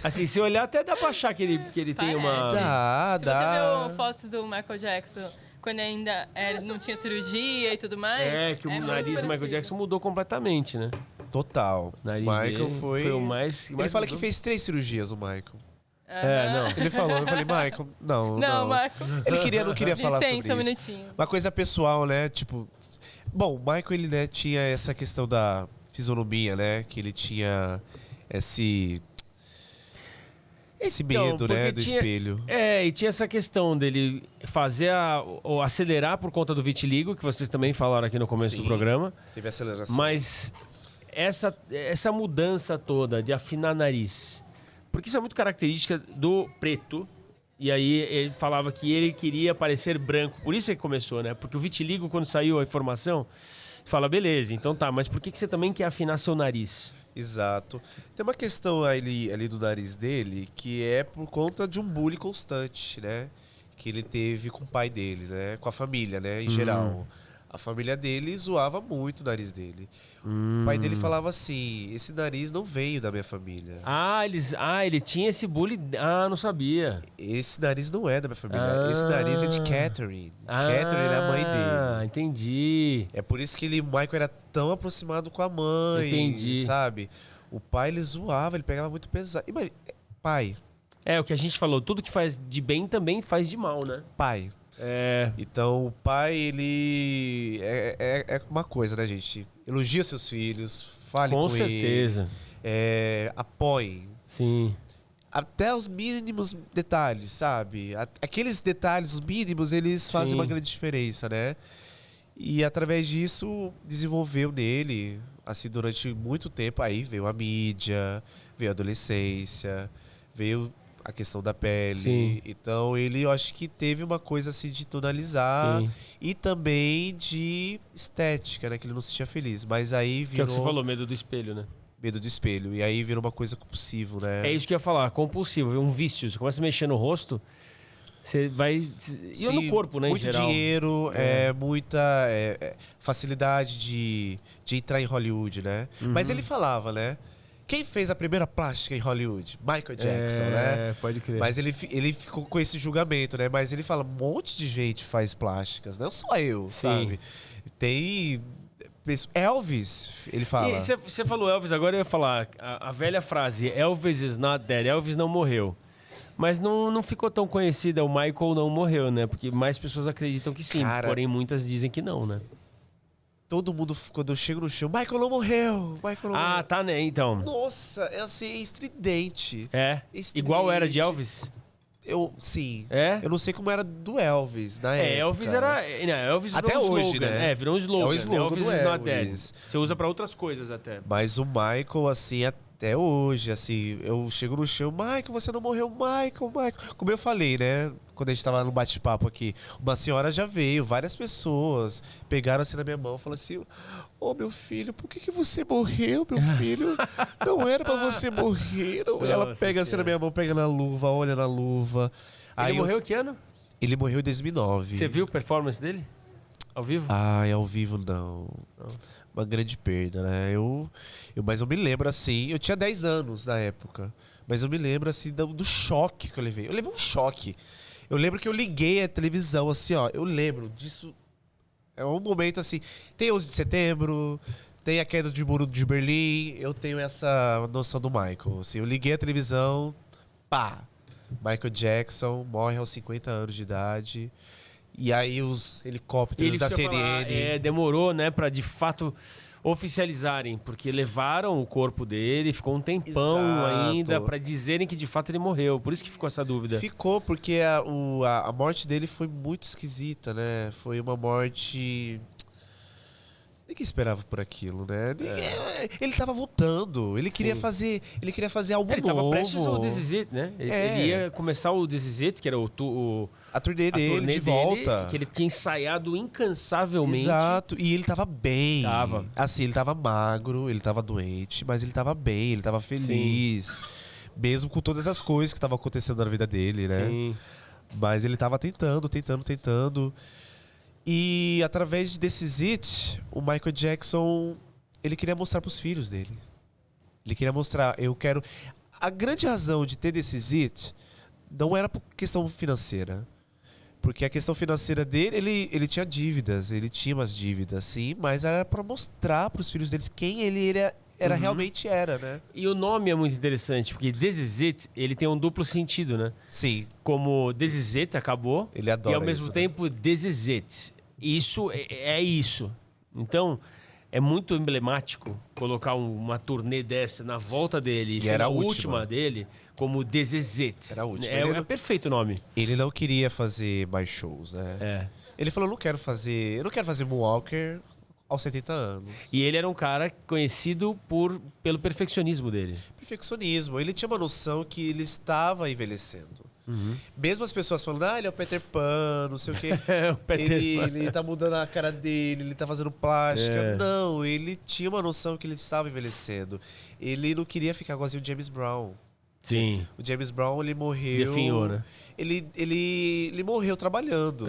Assim, se olhar, até dá pra achar que ele tem uma... Dá. Se você viu fotos do Michael Jackson, quando ainda não tinha cirurgia e tudo mais... que o nariz do Michael Jackson mudou completamente, né? Total. O nariz Michael foi o mais... Ele fala que fez 3 cirurgias, o Michael. Não. Ele falou, eu falei, Michael, não. Michael. Ele não queria falar sobre isso. Um minutinho. Uma coisa pessoal, né? Tipo... Bom, o Michael, ele, né, tinha essa questão da fisionomia, né? Que ele tinha esse medo, né, do espelho. E tinha essa questão dele fazer ou acelerar por conta do vitiligo, que vocês também falaram aqui no começo do programa. Teve aceleração. Mas essa mudança toda de afinar nariz, porque isso é muito característica do preto. E aí ele falava que ele queria parecer branco. Por isso que começou, né? Porque o vitiligo, quando saiu a informação, fala, beleza, então tá, mas por que você também quer afinar seu nariz? Exato. Tem uma questão ali do nariz dele que é por conta de um bullying constante, né? Que ele teve com o pai dele, né? Com a família, né? Em geral. A família dele zoava muito o nariz dele. O pai dele falava assim, esse nariz não veio da minha família. Ele tinha esse bullying... não sabia. Esse nariz não é da minha família. Esse nariz é de Catherine. Catherine é a mãe dele. Entendi. É por isso que o Michael era tão aproximado com a mãe. Entendi. Sabe? O pai, ele zoava, ele pegava muito pesado. Imagina, pai. O que a gente falou, tudo que faz de bem também faz de mal, né? Pai. Então, o pai, ele... É uma coisa, né, gente? Elogia seus filhos, fale com eles. Com certeza. Apoie. Sim. Até os mínimos detalhes, sabe? Aqueles detalhes, os mínimos, eles fazem uma grande diferença, né? E, através disso, desenvolveu nele, assim, durante muito tempo. Aí veio a mídia, veio a adolescência, veio... a questão da pele. Sim. Então, eu acho que teve uma coisa assim de tonalizar. Sim. E também de estética, né? Que ele não se sentia feliz. Mas aí virou... Que é o que você falou, medo do espelho, né? Medo do espelho. E aí virou uma coisa compulsiva, né? É isso que eu ia falar, compulsivo, um vício. Você começa a mexer no rosto, você vai... E no corpo, né, muito em geral. Dinheiro, muita facilidade de entrar em Hollywood, né? Mas ele falava, né? Quem fez a primeira plástica em Hollywood? Michael Jackson, né? Pode crer. Mas ele ficou com esse julgamento, né? Mas ele fala, um monte de gente faz plásticas, não só eu, sabe? Tem... Elvis, ele fala. E você falou Elvis, agora eu ia falar a velha frase, Elvis is not dead, Elvis não morreu. Mas não ficou tão conhecida, o Michael não morreu, né? Porque mais pessoas acreditam que sim, porém muitas dizem que não, né? Todo mundo, quando eu chego no show, Michael não morreu. Tá, né? Então. Nossa, é assim, estridente. Estridente. Igual era de Elvis? Sim. Eu não sei como era do Elvis na época. Elvis era... Elvis até virou um hoje, slogan, né? Virou um slogan. É o slogan Elvis do is not dead. Elvis. Você usa pra outras coisas até. Mas o Michael, assim, até hoje, assim, eu chego no show, Michael, você não morreu, Michael. Como eu falei, né? Quando a gente tava no bate-papo aqui, uma senhora já veio, várias pessoas pegaram assim na minha mão e falaram assim, meu filho, por que você morreu, meu filho? Não era pra você morrer. Ela pega assim na minha mão, pega na luva, olha na luva. Ele morreu que ano? Ele morreu em 2009. Você viu a performance dele? Ao vivo? Ao vivo não. Uma grande perda, né? Mas eu me lembro assim, eu tinha 10 anos na época, mas eu me lembro assim do choque que eu levei. Eu levei um choque. Eu lembro que eu liguei a televisão, assim, ó. Eu lembro disso. É um momento assim. Tem 11 de setembro, tem a queda de muro de Berlim. Eu tenho essa noção do Michael. Assim, eu liguei a televisão, pá! Michael Jackson morre aos 50 anos de idade. E aí os helicópteros da CNN. Demorou, né, pra de fato oficializarem, porque levaram o corpo dele, ficou um tempão ainda pra dizerem que de fato ele morreu. Por isso que ficou essa dúvida. Ficou, porque a morte dele foi muito esquisita, né? Foi uma morte... Ninguém esperava por aquilo, né? Ele tava voltando, ele queria fazer algo novo. Ele tava prestes ao This Is It, né? Ele ia começar o This Is It, que era a turnê dele de volta. Que ele tinha ensaiado incansavelmente. Exato, e ele tava bem. Tava. Assim, ele tava magro, ele tava doente, mas ele tava bem, ele tava feliz. Sim. Mesmo com todas as coisas que estavam acontecendo na vida dele, né? Sim. Mas ele tava tentando. E através de This Is It, o Michael Jackson, ele queria mostrar pros filhos dele. Ele queria mostrar, eu quero... A grande razão de ter This Is It não era por questão financeira. Porque a questão financeira dele, ele tinha dívidas, ele tinha umas dívidas, sim, mas era pra mostrar pros filhos dele quem ele realmente era, né? E o nome é muito interessante, porque This Is It, ele tem um duplo sentido, né? Sim. Como This Is It, acabou. Ele adora e ao mesmo isso, tempo, This Is It. Isso é isso. Então, é muito emblemático colocar uma turnê dessa na volta dele. E era a última dele, como This Is It. Era a última. É perfeito o nome. Ele não queria fazer mais shows, né? Ele falou, eu não quero fazer Moonwalker aos 70 anos. E ele era um cara conhecido pelo perfeccionismo dele. Perfeccionismo. Ele tinha uma noção que ele estava envelhecendo. Mesmo as pessoas falando, ele é o Peter Pan, não sei o quê. Ele tá mudando a cara dele, ele tá fazendo plástica. Não, ele tinha uma noção que ele estava envelhecendo. Ele não queria ficar igualzinho o James Brown. Sim. O James Brown, ele morreu... Definhou, né? Ele morreu trabalhando.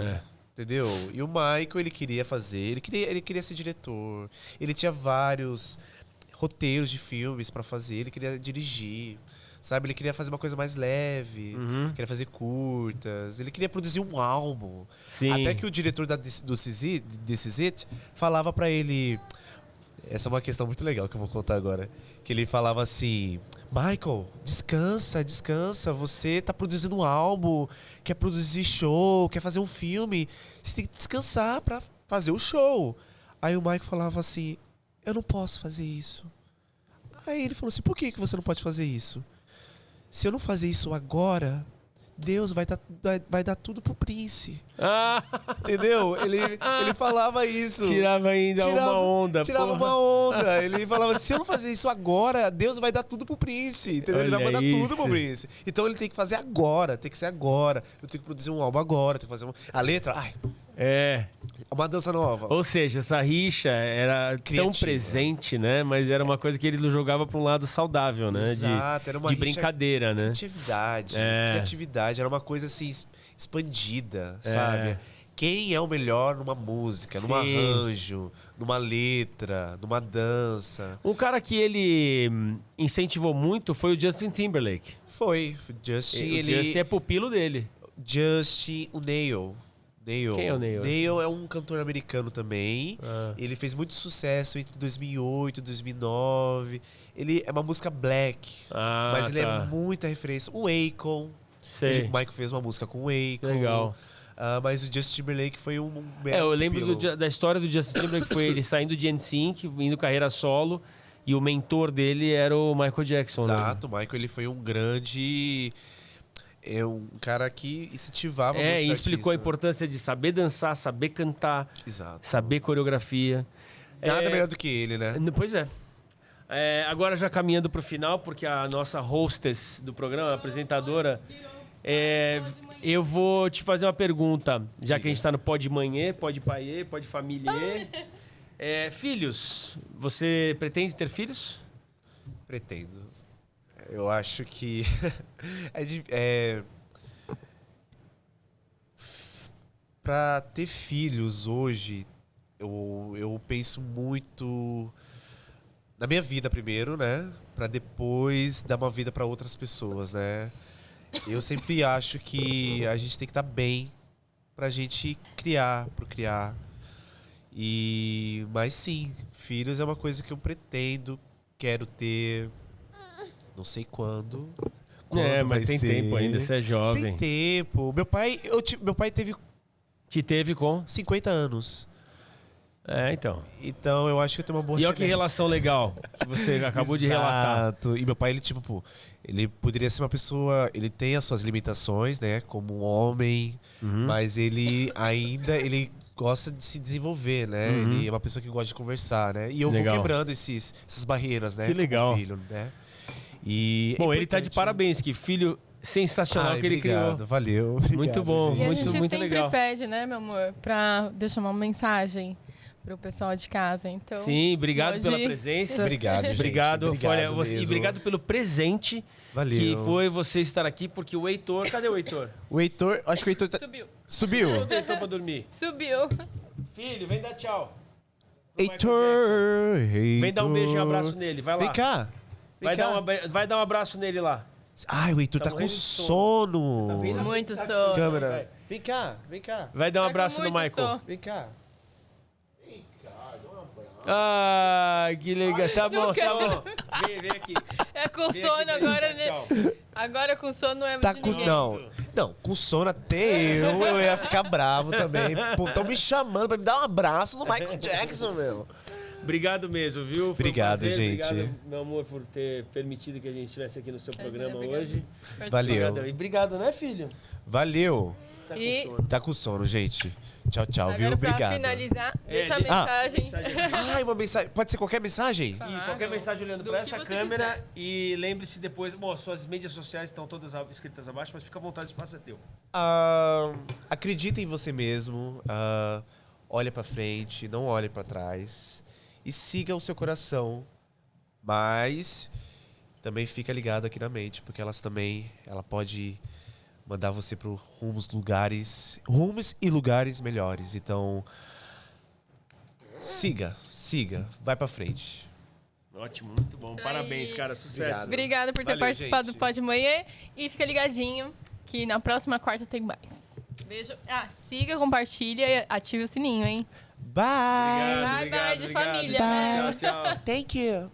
Entendeu? E o Michael, ele queria fazer, ele queria ser diretor. Ele tinha vários roteiros de filmes pra fazer, ele queria dirigir. Sabe, ele queria fazer uma coisa mais leve, queria fazer curtas, ele queria produzir um álbum. Sim. Até que o diretor This Is It falava pra ele... Essa é uma questão muito legal que eu vou contar agora. Que ele falava assim, Michael, descansa, você tá produzindo um álbum, quer produzir show, quer fazer um filme, você tem que descansar pra fazer o show. Aí o Michael falava assim, eu não posso fazer isso. Aí ele falou assim, por que você não pode fazer isso? Se eu não fazer isso agora, Deus vai dar tudo pro Prince. Entendeu? Ele falava isso. Tirava uma onda. Tirava uma onda. Ele falava assim, se eu não fazer isso agora, Deus vai dar tudo pro Príncipe. Entendeu? Ele vai mandar tudo pro Príncipe. Então ele tem que fazer agora, tem que ser agora. Eu tenho que produzir um álbum agora, tenho que fazer a letra. Uma dança nova. Ou seja, essa rixa era tão presente, né? Mas era uma coisa que ele jogava para um lado saudável, né? Exato, era uma de brincadeira, né? Criatividade. Era uma coisa assim, expandida, sabe? Quem é o melhor numa música, num arranjo, numa letra, numa dança. Um cara que ele incentivou muito foi o Justin Timberlake. Foi. Justin é pupilo dele. Justin, o Neil. Quem é o Neil? Neil é um cantor americano também. Ele fez muito sucesso entre 2008 e 2009. Ele é uma música black, mas ele é muita referência. O Akon. O Michael fez uma música com o Akon. Legal. Mas o Justin Timberlake foi eu lembro da história do Justin Timberlake, que foi ele saindo de NSYNC, indo carreira solo, e o mentor dele era o Michael Jackson. Exato, né? O Michael ele foi um grande... um cara que incentivava muitos e explicou artistas, a importância de saber dançar, saber cantar, Exato. Saber coreografia. Nada melhor do que ele, né? Pois é. Agora já caminhando para o final, porque a nossa hostess do programa, a apresentadora, eu vou te fazer uma pergunta, já que a gente está no Pode Manhã, Pode Paiê, Pode Família. Filhos, você pretende ter filhos? Pretendo. Eu acho que para ter filhos hoje, eu penso muito na minha vida primeiro, né? Para depois dar uma vida para outras pessoas, né? Eu sempre acho que a gente tem que estar bem pra gente procriar. Mas sim, filhos é uma coisa que eu pretendo, quero ter, não sei quando mas tem tempo ainda, você é jovem. Tem tempo. Meu pai teve... Te teve com? 50 anos. Então. Então eu acho que eu tenho uma boa E olha que relação legal que você acabou de relatar. Exato. E meu pai, ele poderia ser uma pessoa... Ele tem as suas limitações, né? Como um homem. Mas ele gosta de se desenvolver, né? Ele é uma pessoa que gosta de conversar, né? E eu vou quebrando essas barreiras, né? Que legal. Com o filho, né? E bom, ele tá de parabéns, que filho sensacional que ele criou. Valeu. Obrigado, muito bom, e muito legal. A gente sempre pede, né, meu amor, pra deixar uma mensagem pro pessoal de casa, então... Sim, obrigado pela presença. Obrigado, gente. Obrigado. E obrigado pelo presente. Valeu. Que foi você estar aqui, porque o Heitor... Cadê o Heitor? O Heitor... Acho que o Heitor tá... Subiu? Ele deitou pra dormir. Subiu. Filho, vem dar tchau. Heitor. Vem dar um beijo e um abraço nele. Vai lá. Vem cá. Vai dar um abraço nele lá. Ai, o Heitor tá com sono. Tá muito sono. Câmera. Vem cá. Vai dar um abraço no Michael. Vem cá. Ah, que legal. Tá bom. Vem aqui. É com sono agora, né? Agora com sono não é Tá de com... ninguém. Não, com sono até eu ia ficar bravo também. Pô, tão me chamando pra me dar um abraço no Michael Jackson, meu. Obrigado mesmo, viu? Foi Obrigado, gente. Obrigado, meu amor, por ter permitido que a gente estivesse aqui no seu programa hoje. Valeu. Obrigado. E obrigado, né, filho? Valeu. Tá com sono. Tá com sono, gente. Tchau, Agora, viu? Obrigado. Pra finalizar, deixa a mensagem. Uma mensagem. Pode ser qualquer mensagem? E qualquer mensagem olhando para essa câmera. Quiser. E lembre-se depois... Bom, suas mídias sociais estão todas escritas abaixo, mas fica à vontade, o espaço é teu. Acredita em você mesmo. Olha pra frente, não olhe pra trás. E siga o seu coração. Mas também fica ligado aqui na mente, porque ela pode mandar você para rumos e lugares melhores. Então, siga, vai pra frente. Ótimo, muito bom. Parabéns, cara. Sucesso. Obrigada por ter participado do Pod Manhã. E fica ligadinho que na próxima quarta tem mais. Beijo. Siga, compartilha e ative o sininho, hein? Bye. Bye de família. Bye. Tchau. Thank you.